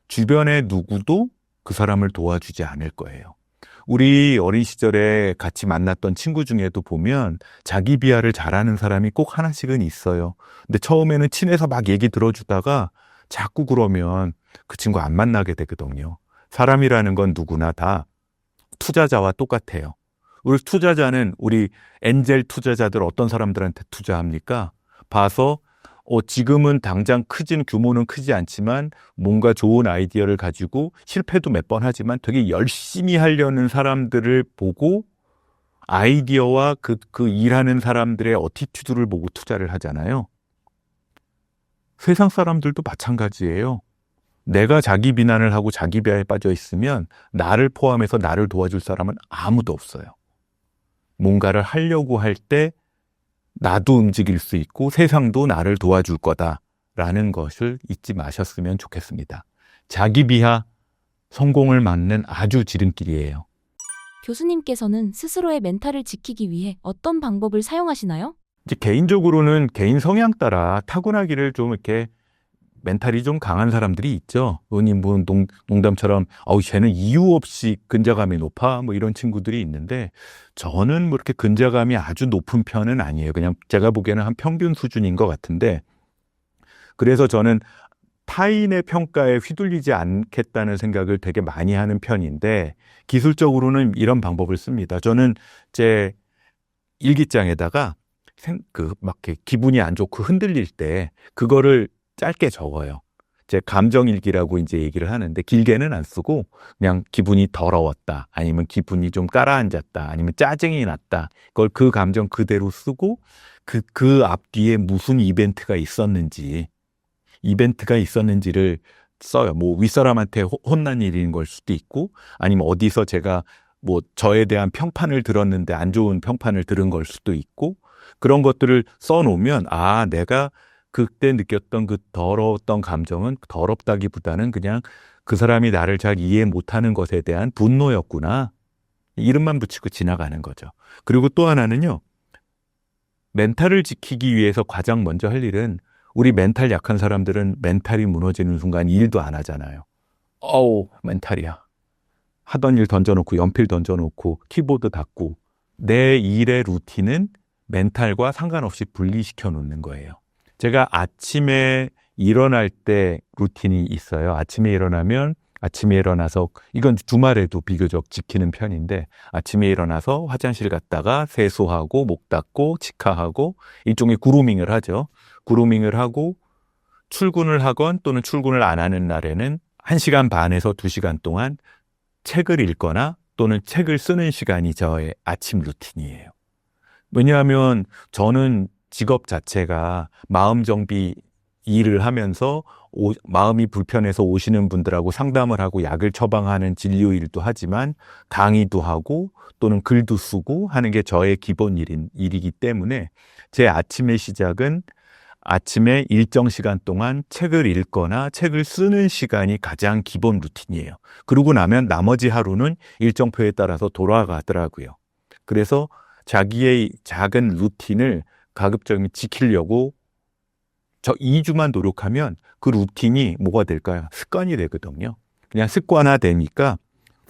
주변에 누구도 그 사람을 도와주지 않을 거예요. 우리 어린 시절에 같이 만났던 친구 중에도 보면 자기 비하를 잘하는 사람이 꼭 하나씩은 있어요. 근데 처음에는 친해서 막 얘기 들어주다가 자꾸 그러면 그 친구 안 만나게 되거든요. 사람이라는 건 누구나 다 투자자와 똑같아요. 우리 투자자는 우리 엔젤 투자자들 어떤 사람들한테 투자합니까? 봐서 지금은 당장 규모는 크지 않지만 뭔가 좋은 아이디어를 가지고 실패도 몇 번 하지만 되게 열심히 하려는 사람들을 보고 아이디어와 그 일하는 사람들의 어티튜드를 보고 투자를 하잖아요. 세상 사람들도 마찬가지예요. 내가 자기 비난을 하고 자기 비하에 빠져 있으면 나를 포함해서 나를 도와줄 사람은 아무도 없어요. 뭔가를 하려고 할 때 나도 움직일 수 있고 세상도 나를 도와줄 거다라는 것을 잊지 마셨으면 좋겠습니다. 자기 비하, 성공을 막는 아주 지름길이에요. 교수님께서는 스스로의 멘탈을 지키기 위해 어떤 방법을 사용하시나요? 이제 개인적으로는 개인 성향 따라 타고나기를 좀 이렇게 멘탈이 좀 강한 사람들이 있죠. 의원님 농담처럼 쟤는 이유 없이 근자감이 높아 뭐 이런 친구들이 있는데 저는 뭐 이렇게 근자감이 아주 높은 편은 아니에요. 그냥 제가 보기에는 한 평균 수준인 것 같은데 그래서 저는 타인의 평가에 휘둘리지 않겠다는 생각을 되게 많이 하는 편인데 기술적으로는 이런 방법을 씁니다. 저는 제 일기장에다가 막 이렇게 기분이 안 좋고 흔들릴 때 그거를 짧게 적어요. 제 감정일기라고 이제 얘기를 하는데 길게는 안 쓰고 그냥 기분이 더러웠다 아니면 기분이 좀 가라앉았다 아니면 짜증이 났다 그걸 그 감정 그대로 쓰고 그 앞뒤에 무슨 이벤트가 있었는지를 써요. 뭐 윗사람한테 혼난 일인 걸 수도 있고 아니면 어디서 제가 뭐 저에 대한 평판을 들었는데 안 좋은 평판을 들은 걸 수도 있고 그런 것들을 써놓으면 내가 그때 느꼈던 그 더러웠던 감정은 더럽다기보다는 그냥 그 사람이 나를 잘 이해 못하는 것에 대한 분노였구나. 이름만 붙이고 지나가는 거죠. 그리고 또 하나는요. 멘탈을 지키기 위해서 가장 먼저 할 일은 우리 멘탈 약한 사람들은 멘탈이 무너지는 순간 일도 안 하잖아요. 멘탈이야. 하던 일 던져놓고 연필 던져놓고 키보드 닫고 내 일의 루틴은 멘탈과 상관없이 분리시켜 놓는 거예요. 제가 아침에 일어날 때 루틴이 있어요. 아침에 일어나서 이건 주말에도 비교적 지키는 편인데 아침에 일어나서 화장실 갔다가 세수하고 목 닦고 치카하고 일종의 그루밍을 하죠. 그루밍을 하고 출근을 하건 또는 출근을 안 하는 날에는 1시간 반에서 2시간 동안 책을 읽거나 또는 책을 쓰는 시간이 저의 아침 루틴이에요. 왜냐하면 저는 직업 자체가 마음정비 일을 하면서 마음이 불편해서 오시는 분들하고 상담을 하고 약을 처방하는 진료 일도 하지만 강의도 하고 또는 글도 쓰고 하는 게 저의 기본 일이기 때문에 제 아침의 시작은 아침에 일정 시간 동안 책을 읽거나 책을 쓰는 시간이 가장 기본 루틴이에요. 그러고 나면 나머지 하루는 일정표에 따라서 돌아가더라고요. 그래서 자기의 작은 루틴을 가급적이면 지키려고 저 2주만 노력하면 그 루틴이 뭐가 될까요? 습관이 되거든요. 그냥 습관화되니까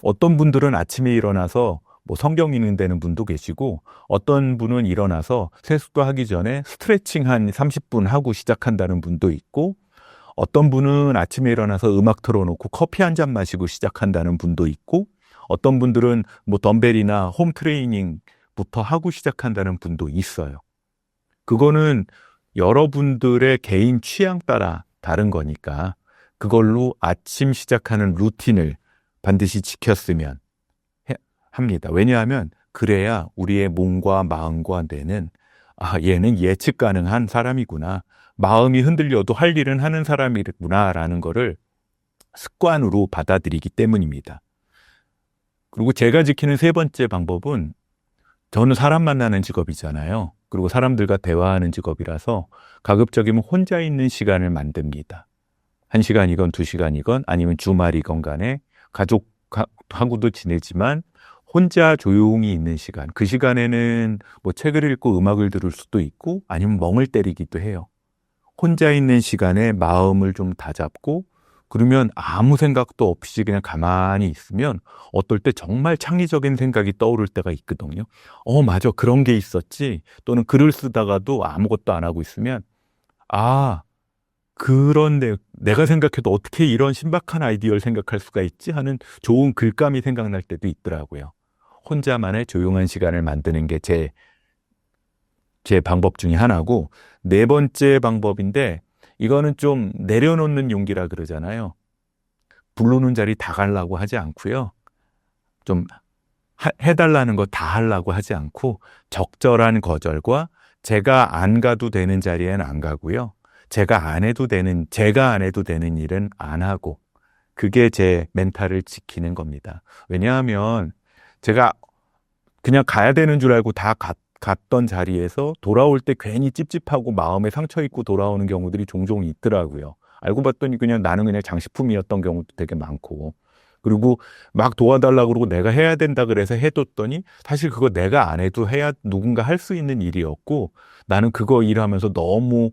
어떤 분들은 아침에 일어나서 뭐 성경 읽는 데는 분도 계시고 어떤 분은 일어나서 세수도 하기 전에 스트레칭 한 30분 하고 시작한다는 분도 있고 어떤 분은 아침에 일어나서 음악 틀어놓고 커피 한 잔 마시고 시작한다는 분도 있고 어떤 분들은 뭐 덤벨이나 홈 트레이닝부터 하고 시작한다는 분도 있어요. 그거는 여러분들의 개인 취향 따라 다른 거니까 그걸로 아침 시작하는 루틴을 반드시 지켰으면 합니다. 왜냐하면 그래야 우리의 몸과 마음과 뇌는 얘는 예측 가능한 사람이구나. 마음이 흔들려도 할 일은 하는 사람이구나라는 거를 습관으로 받아들이기 때문입니다. 그리고 제가 지키는 세 번째 방법은 저는 사람 만나는 직업이잖아요. 그리고 사람들과 대화하는 직업이라서 가급적이면 혼자 있는 시간을 만듭니다. 1시간이건 2시간이건 아니면 주말이건 간에 가족하고도 지내지만 혼자 조용히 있는 시간, 그 시간에는 뭐 책을 읽고 음악을 들을 수도 있고 아니면 멍을 때리기도 해요. 혼자 있는 시간에 마음을 좀 다잡고 그러면 아무 생각도 없이 그냥 가만히 있으면 어떨 때 정말 창의적인 생각이 떠오를 때가 있거든요. 맞아, 그런 게 있었지. 또는 글을 쓰다가도 아무것도 안 하고 있으면 그런데 내가 생각해도 어떻게 이런 신박한 아이디어를 생각할 수가 있지 하는 좋은 글감이 생각날 때도 있더라고요. 혼자만의 조용한 시간을 만드는 게 제 방법 중에 하나고, 네 번째 방법인데 이거는 좀 내려놓는 용기라 그러잖아요. 부르는 자리 다 가려고 하지 않고요. 좀 해달라는 거 다 하려고 하지 않고 적절한 거절과 제가 안 가도 되는 자리에는 안 가고요. 제가 안 해도 되는 일은 안 하고, 그게 제 멘탈을 지키는 겁니다. 왜냐하면 제가 그냥 가야 되는 줄 알고 다 갔던 자리에서 돌아올 때 괜히 찝찝하고 마음에 상처 입고 돌아오는 경우들이 종종 있더라고요. 알고 봤더니 나는 그냥 장식품이었던 경우도 되게 많고, 그리고 막 도와달라고 그러고 내가 해야 된다 그래서 해뒀더니 사실 그거 내가 안 해도 해야 누군가 할 수 있는 일이었고, 나는 그거 일하면서 너무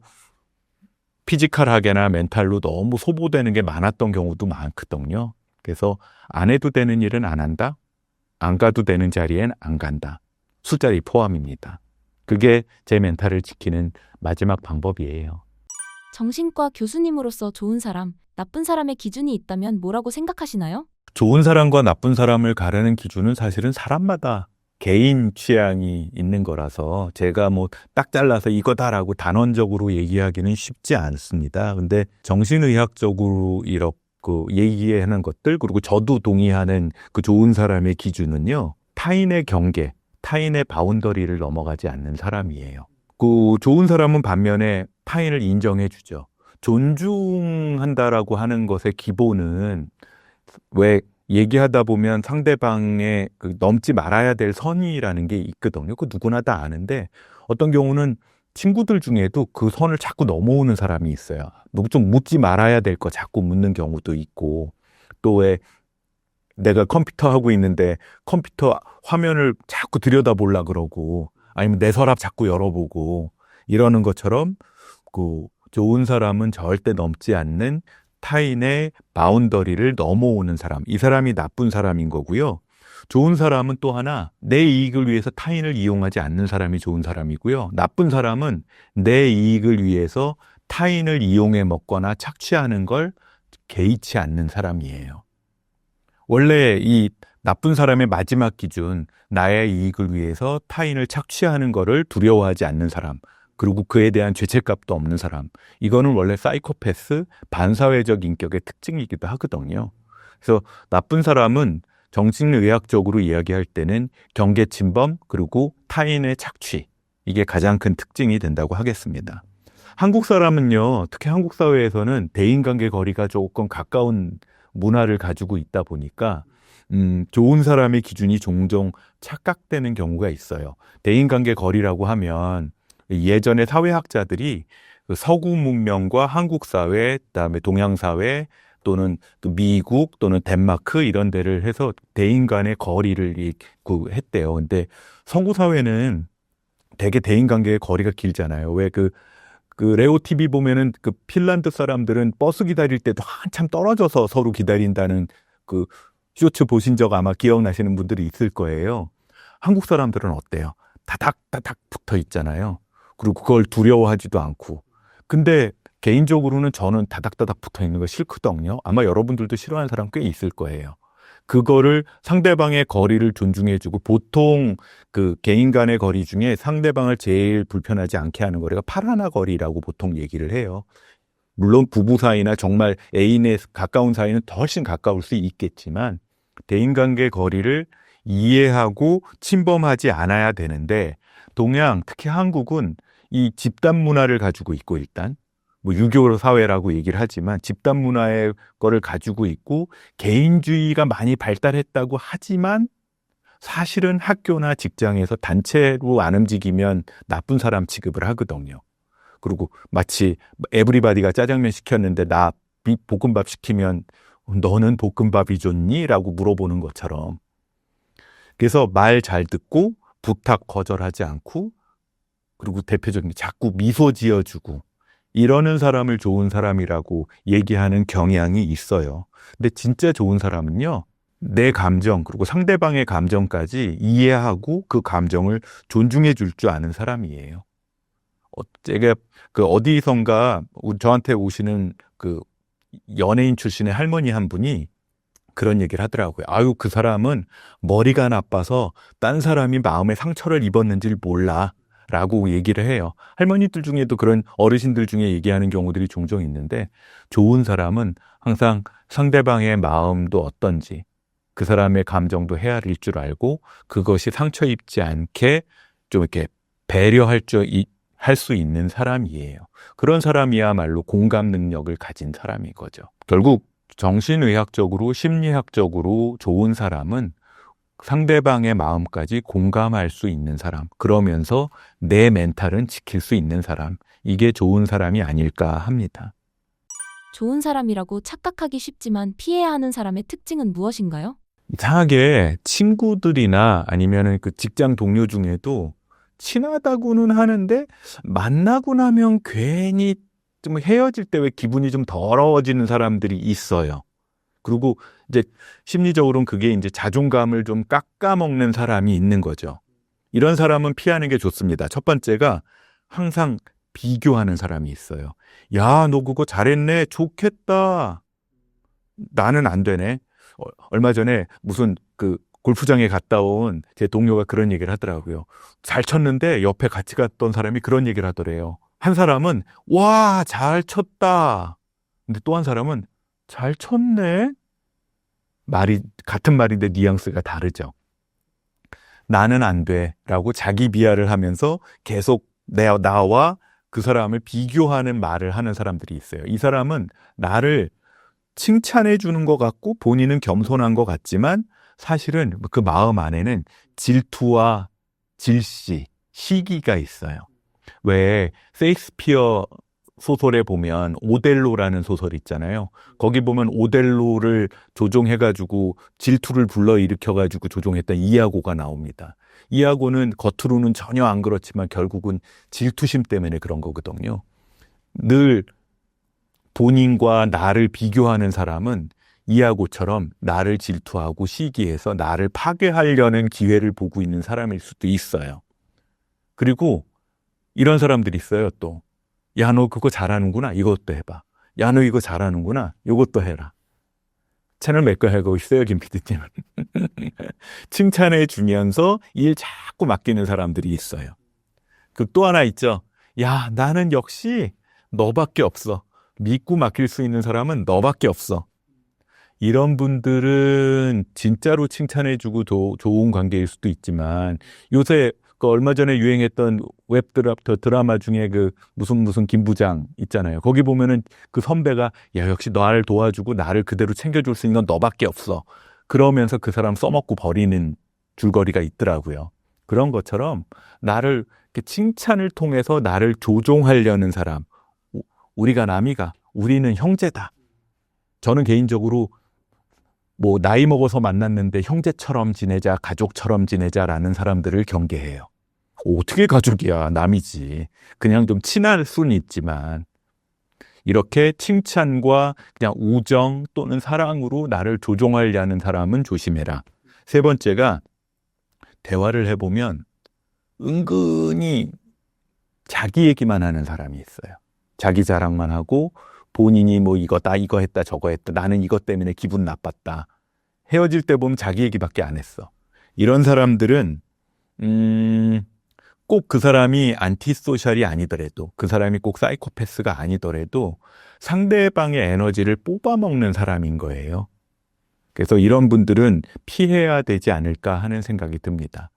피지컬하게나 멘탈로 너무 소모되는 게 많았던 경우도 많거든요. 그래서 안 해도 되는 일은 안 한다. 안 가도 되는 자리엔 안 간다. 술자리 포함입니다. 그게 제 멘탈을 지키는 마지막 방법이에요. 정신과 교수님으로서 좋은 사람, 나쁜 사람의 기준이 있다면 뭐라고 생각하시나요? 좋은 사람과 나쁜 사람을 가르는 기준은 사실은 사람마다 개인 취향이 있는 거라서 제가 뭐 딱 잘라서 이거다라고 단언적으로 얘기하기는 쉽지 않습니다. 근데 정신의학적으로 이렇게 얘기하는 것들, 그리고 저도 동의하는 그 좋은 사람의 기준은요, 타인의 경계, 타인의 바운더리를 넘어가지 않는 사람이에요. 그 좋은 사람은 반면에 타인을 인정해 주죠. 존중한다라고 하는 것의 기본은 왜 얘기하다 보면 상대방의 넘지 말아야 될 선이라는 게 있거든요. 그 누구나 다 아는데 어떤 경우는 친구들 중에도 그 선을 자꾸 넘어오는 사람이 있어요. 좀 묻지 말아야 될 거 자꾸 묻는 경우도 있고, 또 왜 내가 컴퓨터 하고 있는데 컴퓨터 화면을 자꾸 들여다보려 그러고, 아니면 내 서랍 자꾸 열어보고 이러는 것처럼 그 좋은 사람은 절대 넘지 않는 타인의 바운더리를 넘어오는 사람, 이 사람이 나쁜 사람인 거고요. 좋은 사람은 또 하나, 내 이익을 위해서 타인을 이용하지 않는 사람이 좋은 사람이고요. 나쁜 사람은 내 이익을 위해서 타인을 이용해 먹거나 착취하는 걸 개의치 않는 사람이에요. 원래 이 나쁜 사람의 마지막 기준, 나의 이익을 위해서 타인을 착취하는 거를 두려워하지 않는 사람, 그리고 그에 대한 죄책감도 없는 사람, 이거는 원래 사이코패스, 반사회적 인격의 특징이기도 하거든요. 그래서 나쁜 사람은 정신의학적으로 이야기할 때는 경계침범, 그리고 타인의 착취, 이게 가장 큰 특징이 된다고 하겠습니다. 한국 사람은요, 특히 한국 사회에서는 대인관계 거리가 조금 가까운 문화를 가지고 있다 보니까 좋은 사람의 기준이 종종 착각되는 경우가 있어요. 대인관계 거리라고 하면 예전에 사회학자들이 그 서구 문명과 한국 사회, 그다음에 동양 사회 또는 또 미국 또는 덴마크 이런 데를 해서 대인 간의 거리를 했대요. 근데 서구 사회는 되게 대인 관계의 거리가 길잖아요. 왜 그 레오 TV 보면은 그 핀란드 사람들은 버스 기다릴 때도 한참 떨어져서 서로 기다린다는 그 쇼츠 보신 적 아마 기억나시는 분들이 있을 거예요. 한국 사람들은 어때요? 다닥다닥 붙어 있잖아요. 그리고 그걸 두려워하지도 않고. 근데 개인적으로는 저는 다닥다닥 붙어 있는 거 싫거든요. 아마 여러분들도 싫어하는 사람 꽤 있을 거예요. 그거를 상대방의 거리를 존중해주고, 보통 그 개인 간의 거리 중에 상대방을 제일 불편하지 않게 하는 거리가 파라나 거리라고 보통 얘기를 해요. 물론 부부 사이나 정말 애인의 가까운 사이는 더 훨씬 가까울 수 있겠지만 대인관계 거리를 이해하고 침범하지 않아야 되는데, 동양 특히 한국은 이 집단 문화를 가지고 있고, 일단 뭐 유교 사회라고 얘기를 하지만 집단 문화의 거를 가지고 있고 개인주의가 많이 발달했다고 하지만 사실은 학교나 직장에서 단체로 안 움직이면 나쁜 사람 취급을 하거든요. 그리고 마치 에브리바디가 짜장면 시켰는데 나 볶음밥 시키면 너는 볶음밥이 좋니? 라고 물어보는 것처럼. 그래서 말 잘 듣고 부탁 거절하지 않고, 그리고 대표적인 게 자꾸 미소 지어주고 이러는 사람을 좋은 사람이라고 얘기하는 경향이 있어요. 근데 진짜 좋은 사람은요, 내 감정 그리고 상대방의 감정까지 이해하고 그 감정을 존중해 줄 줄 아는 사람이에요. 제가 그 어디선가 저한테 오시는 그 연예인 출신의 할머니 한 분이 그런 얘기를 하더라고요. 아유, 그 사람은 머리가 나빠서 딴 사람이 마음에 상처를 입었는지를 몰라 라고 얘기를 해요. 할머니들 중에도 그런 어르신들 중에 얘기하는 경우들이 종종 있는데, 좋은 사람은 항상 상대방의 마음도 어떤지, 그 사람의 감정도 헤아릴 줄 알고 그것이 상처 입지 않게 좀 이렇게 배려할 할 수 있는 사람이에요. 그런 사람이야말로 공감 능력을 가진 사람인 거죠. 결국 정신의학적으로 심리학적으로 좋은 사람은 상대방의 마음까지 공감할 수 있는 사람, 그러면서 내 멘탈은 지킬 수 있는 사람, 이게 좋은 사람이 아닐까 합니다. 좋은 사람이라고 착각하기 쉽지만 피해야 하는 사람의 특징은 무엇인가요? 이상하게 친구들이나 아니면은 그 직장 동료 중에도 친하다고는 하는데 만나고 나면 괜히 좀 헤어질 때 왜 기분이 좀 더러워지는 사람들이 있어요. 그리고 이제 심리적으로는 그게 이제 자존감을 좀 깎아먹는 사람이 있는 거죠. 이런 사람은 피하는 게 좋습니다. 첫 번째가 항상 비교하는 사람이 있어요. 야, 너 그거 잘했네. 좋겠다. 나는 안 되네. 얼마 전에 무슨 그 골프장에 갔다 온 제 동료가 그런 얘기를 하더라고요. 잘 쳤는데 옆에 같이 갔던 사람이 그런 얘기를 하더래요. 한 사람은 와, 잘 쳤다. 근데 또 한 사람은 잘 쳤네. 말이 같은 말인데 뉘앙스가 다르죠. 나는 안 돼라고 자기 비하를 하면서 계속 나와 그 사람을 비교하는 말을 하는 사람들이 있어요. 이 사람은 나를 칭찬해 주는 것 같고 본인은 겸손한 것 같지만 사실은 그 마음 안에는 질투와 질시, 시기가 있어요. 왜 셰익스피어 소설에 보면 오델로라는 소설 있잖아요. 거기 보면 오델로를 조종해가지고 질투를 불러일으켜가지고 조종했던 이아고가 나옵니다. 이아고는 겉으로는 전혀 안 그렇지만 결국은 질투심 때문에 그런 거거든요. 늘 본인과 나를 비교하는 사람은 이아고처럼 나를 질투하고 시기해서 나를 파괴하려는 기회를 보고 있는 사람일 수도 있어요. 그리고 이런 사람들이 있어요, 또. 야, 너 그거 잘하는구나. 이것도 해봐. 야, 너 이거 잘하는구나. 이것도 해라. 채널 몇 개 하고 있어요, 김 PD님은. 칭찬해 주면서 일 자꾸 맡기는 사람들이 있어요. 그 또 하나 있죠. 야, 나는 역시 너밖에 없어. 믿고 맡길 수 있는 사람은 너밖에 없어. 이런 분들은 진짜로 칭찬해주고 좋은 관계일 수도 있지만, 요새 그 얼마 전에 유행했던 드라마 중에 그 무슨 김부장 있잖아요. 거기 보면은 그 선배가 야, 역시 나를 도와주고 나를 그대로 챙겨줄 수 있는 건 너밖에 없어. 그러면서 그 사람 써먹고 버리는 줄거리가 있더라고요. 그런 것처럼 나를 이렇게 칭찬을 통해서 나를 조종하려는 사람, 우리가 남이가, 우리는 형제다. 저는 개인적으로 뭐 나이 먹어서 만났는데 형제처럼 지내자, 가족처럼 지내자라는 사람들을 경계해요. 어떻게 가족이야, 남이지. 그냥 좀 친할 수는 있지만 이렇게 칭찬과 그냥 우정 또는 사랑으로 나를 조종하려는 사람은 조심해라. 세 번째가 대화를 해보면 은근히 자기 얘기만 하는 사람이 있어요. 자기 자랑만 하고 본인이 뭐 이거다, 이거 했다, 저거 했다, 나는 이것 때문에 기분 나빴다. 헤어질 때 보면 자기 얘기밖에 안 했어. 이런 사람들은 꼭 그 사람이 안티소셜이 아니더라도, 그 사람이 꼭 사이코패스가 아니더라도 상대방의 에너지를 뽑아먹는 사람인 거예요. 그래서 이런 분들은 피해야 되지 않을까 하는 생각이 듭니다.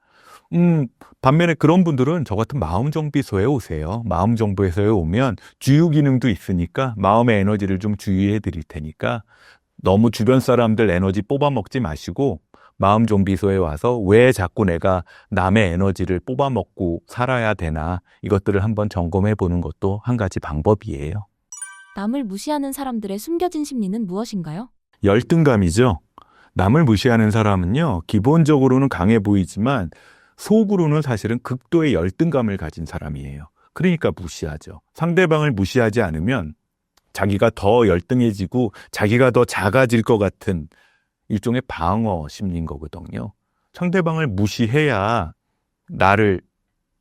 반면에 그런 분들은 저 같은 마음정비소에 오세요. 마음정비소에 오면 주유 기능도 있으니까 마음의 에너지를 좀 주유해 드릴 테니까 너무 주변 사람들 에너지 뽑아먹지 마시고 마음정비소에 와서 왜 자꾸 내가 남의 에너지를 뽑아먹고 살아야 되나, 이것들을 한번 점검해 보는 것도 한 가지 방법이에요. 남을 무시하는 사람들의 숨겨진 심리는 무엇인가요? 열등감이죠. 남을 무시하는 사람은요, 기본적으로는 강해 보이지만 속으로는 사실은 극도의 열등감을 가진 사람이에요. 그러니까 무시하죠. 상대방을 무시하지 않으면 자기가 더 열등해지고 자기가 더 작아질 것 같은 일종의 방어 심리인 거거든요. 상대방을 무시해야 나를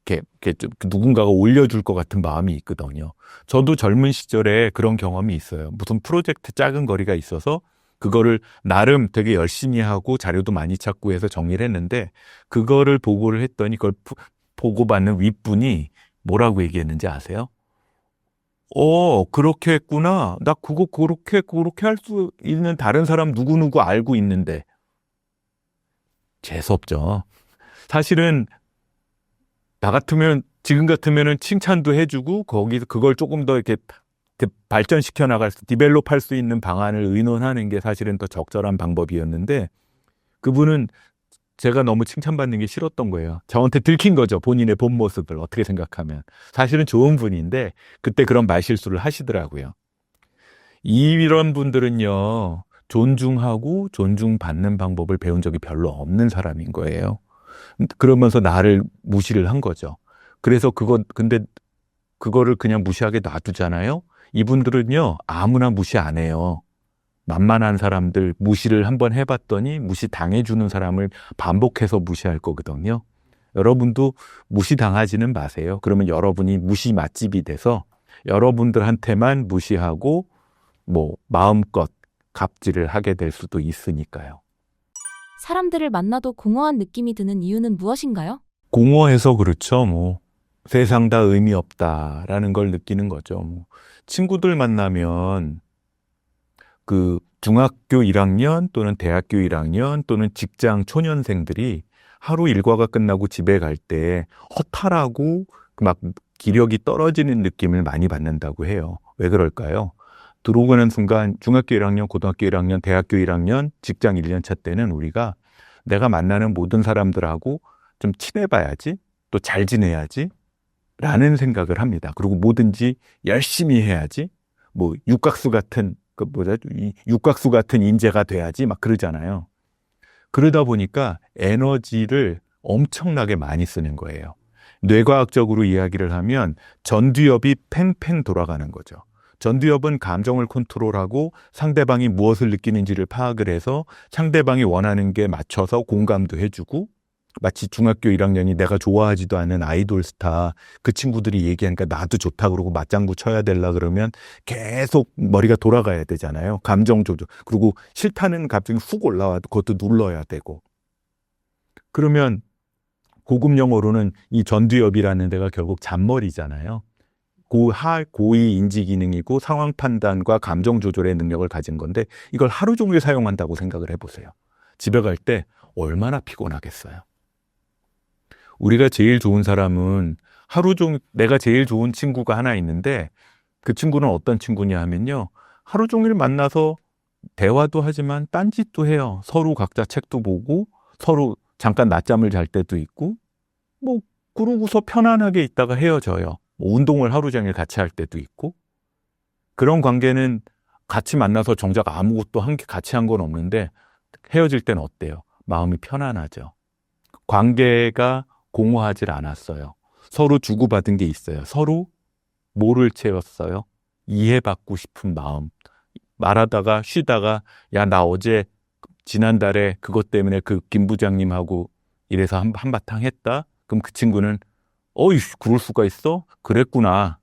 이렇게 좀 누군가가 올려줄 것 같은 마음이 있거든요. 저도 젊은 시절에 그런 경험이 있어요. 무슨 프로젝트 작은 거리가 있어서 그거를 나름 되게 열심히 하고 자료도 많이 찾고 해서 정리를 했는데, 그거를 보고를 했더니 그걸 보고받는 윗분이 뭐라고 얘기했는지 아세요? 그렇게 했구나. 나 그거 그렇게 할 수 있는 다른 사람 누구누구 알고 있는데. 재수없죠. 사실은 나 같으면, 지금 같으면은 칭찬도 해주고 거기서 그걸 조금 더 이렇게 발전시켜 나갈 수, 디벨롭 할 수 있는 방안을 의논하는 게 사실은 더 적절한 방법이었는데, 그분은 제가 너무 칭찬받는 게 싫었던 거예요. 저한테 들킨 거죠. 본인의 본 모습을 어떻게 생각하면. 사실은 좋은 분인데 그때 그런 말실수를 하시더라고요. 이런 분들은요, 존중하고 존중받는 방법을 배운 적이 별로 없는 사람인 거예요. 그러면서 나를 무시를 한 거죠. 그래서 근데 그거를 그냥 무시하게 놔두잖아요. 이분들은요, 아무나 무시 안 해요. 만만한 사람들 무시를 한번 해봤더니 무시 당해주는 사람을 반복해서 무시할 거거든요. 여러분도 무시당하지는 마세요. 그러면 여러분이 무시 맛집이 돼서 여러분들한테만 무시하고 뭐 마음껏 갑질을 하게 될 수도 있으니까요. 사람들을 만나도 공허한 느낌이 드는 이유는 무엇인가요? 공허해서 그렇죠. 뭐 세상 다 의미 없다라는 걸 느끼는 거죠. 뭐 친구들 만나면 그 중학교 1학년 또는 대학교 1학년 또는 직장 초년생들이 하루 일과가 끝나고 집에 갈 때 허탈하고 막 기력이 떨어지는 느낌을 많이 받는다고 해요. 왜 그럴까요? 들어오는 순간 중학교 1학년, 고등학교 1학년, 대학교 1학년, 직장 1년차 때는 우리가 내가 만나는 모든 사람들하고 좀 친해봐야지, 또 잘 지내야지 라는 생각을 합니다. 그리고 뭐든지 열심히 해야지, 뭐 육각수 같은 육각수 같은 인재가 돼야지 막 그러잖아요. 그러다 보니까 에너지를 엄청나게 많이 쓰는 거예요. 뇌과학적으로 이야기를 하면 전두엽이 팽팽 돌아가는 거죠. 전두엽은 감정을 컨트롤하고 상대방이 무엇을 느끼는지를 파악을 해서 상대방이 원하는 게 맞춰서 공감도 해주고, 마치 중학교 1학년이 내가 좋아하지도 않은 아이돌 스타 그 친구들이 얘기하니까 나도 좋다 그러고 맞장구 쳐야 되려 그러면 계속 머리가 돌아가야 되잖아요. 감정 조절. 그리고 싫다는 감정이 훅 올라와도 그것도 눌러야 되고. 그러면 고급 용어로는 이 전두엽이라는 데가 결국 잔머리잖아요. 고위 인지 기능이고 상황 판단과 감정 조절의 능력을 가진 건데, 이걸 하루 종일 사용한다고 생각을 해보세요. 집에 갈 때 얼마나 피곤하겠어요. 우리가 제일 좋은 사람은 하루 종일, 내가 제일 좋은 친구가 하나 있는데 그 친구는 어떤 친구냐 하면요, 하루 종일 만나서 대화도 하지만 딴짓도 해요. 서로 각자 책도 보고 서로 잠깐 낮잠을 잘 때도 있고, 뭐 그러고서 편안하게 있다가 헤어져요. 뭐 운동을 하루 종일 같이 할 때도 있고. 그런 관계는 같이 만나서 정작 아무것도 같이 한 건 없는데 헤어질 땐 어때요? 마음이 편안하죠. 관계가 공허하질 않았어요. 서로 주고받은 게 있어요. 서로 뭐를 채웠어요? 이해받고 싶은 마음. 말하다가 쉬다가 야, 나 어제 지난달에 그것 때문에 그 김 부장님하고 이래서 한바탕 했다? 그럼 그 친구는 어이, 그럴 수가 있어? 그랬구나.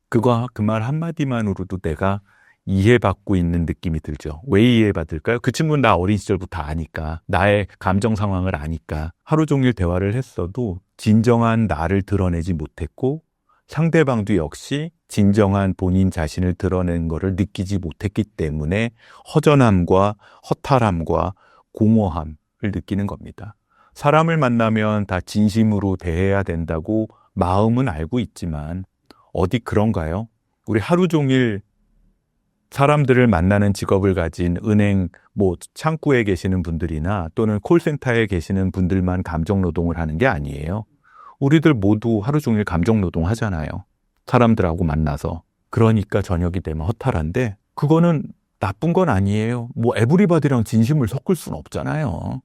그 말 한마디만으로도 내가 이해받고 있는 느낌이 들죠. 왜 이해받을까요? 그 친구는 나 어린 시절부터 아니까, 나의 감정 상황을 아니까 하루 종일 대화를 했어도 진정한 나를 드러내지 못했고 상대방도 역시 진정한 본인 자신을 드러내는 것을 느끼지 못했기 때문에 허전함과 허탈함과 공허함을 느끼는 겁니다. 사람을 만나면 다 진심으로 대해야 된다고 마음은 알고 있지만 어디 그런가요? 우리 하루 종일 사람들을 만나는 직업을 가진 은행, 창구에 계시는 분들이나 또는 콜센터에 계시는 분들만 감정 노동을 하는 게 아니에요. 우리들 모두 하루 종일 감정 노동 하잖아요. 사람들하고 만나서. 그러니까 저녁이 되면 허탈한데 그거는 나쁜 건 아니에요. 에브리바디랑 진심을 섞을 수는 없잖아요.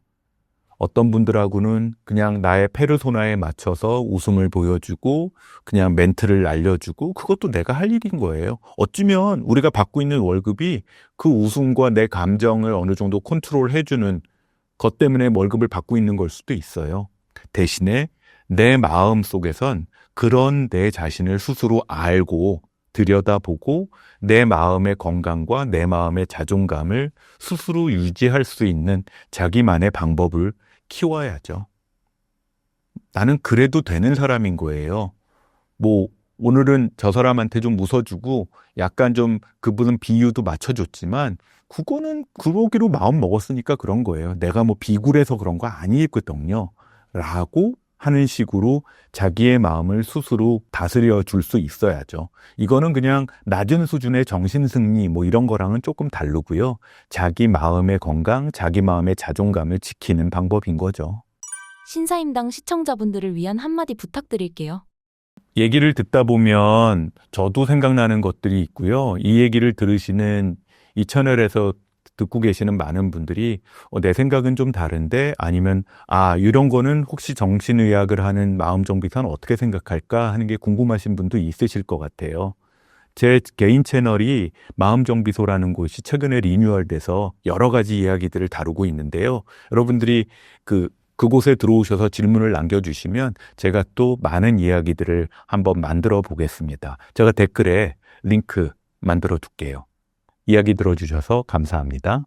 어떤 분들하고는 그냥 나의 페르소나에 맞춰서 웃음을 보여주고 그냥 멘트를 알려주고 그것도 내가 할 일인 거예요. 어쩌면 우리가 받고 있는 월급이 그 웃음과 내 감정을 어느 정도 컨트롤해주는 것 때문에 월급을 받고 있는 걸 수도 있어요. 대신에 내 마음 속에선 그런 내 자신을 스스로 알고 들여다보고 내 마음의 건강과 내 마음의 자존감을 스스로 유지할 수 있는 자기만의 방법을 키워야죠. 나는 그래도 되는 사람인 거예요. 오늘은 저 사람한테 좀 웃어주고 약간 좀 그분은 비유도 맞춰줬지만 그거는 그러기로 마음 먹었으니까 그런 거예요. 내가 비굴해서 그런 거 아니거든요. 라고 하는 식으로 자기의 마음을 스스로 다스려 줄 수 있어야죠. 이거는 그냥 낮은 수준의 정신승리 이런 거랑은 조금 다르고요. 자기 마음의 건강, 자기 마음의 자존감을 지키는 방법인 거죠. 신사임당 시청자분들을 위한 한마디 부탁드릴게요. 얘기를 듣다 보면 저도 생각나는 것들이 있고요. 이 얘기를 들으시는 이 채널에서 듣고 계시는 많은 분들이 내 생각은 좀 다른데 아니면 이런 거는 혹시 정신의학을 하는 마음정비사는 어떻게 생각할까 하는 게 궁금하신 분도 있으실 것 같아요. 제 개인 채널이 마음정비소라는 곳이 최근에 리뉴얼돼서 여러 가지 이야기들을 다루고 있는데요. 여러분들이 그곳에 들어오셔서 질문을 남겨주시면 제가 또 많은 이야기들을 한번 만들어 보겠습니다. 제가 댓글에 링크 만들어 둘게요. 이야기 들어주셔서 감사합니다.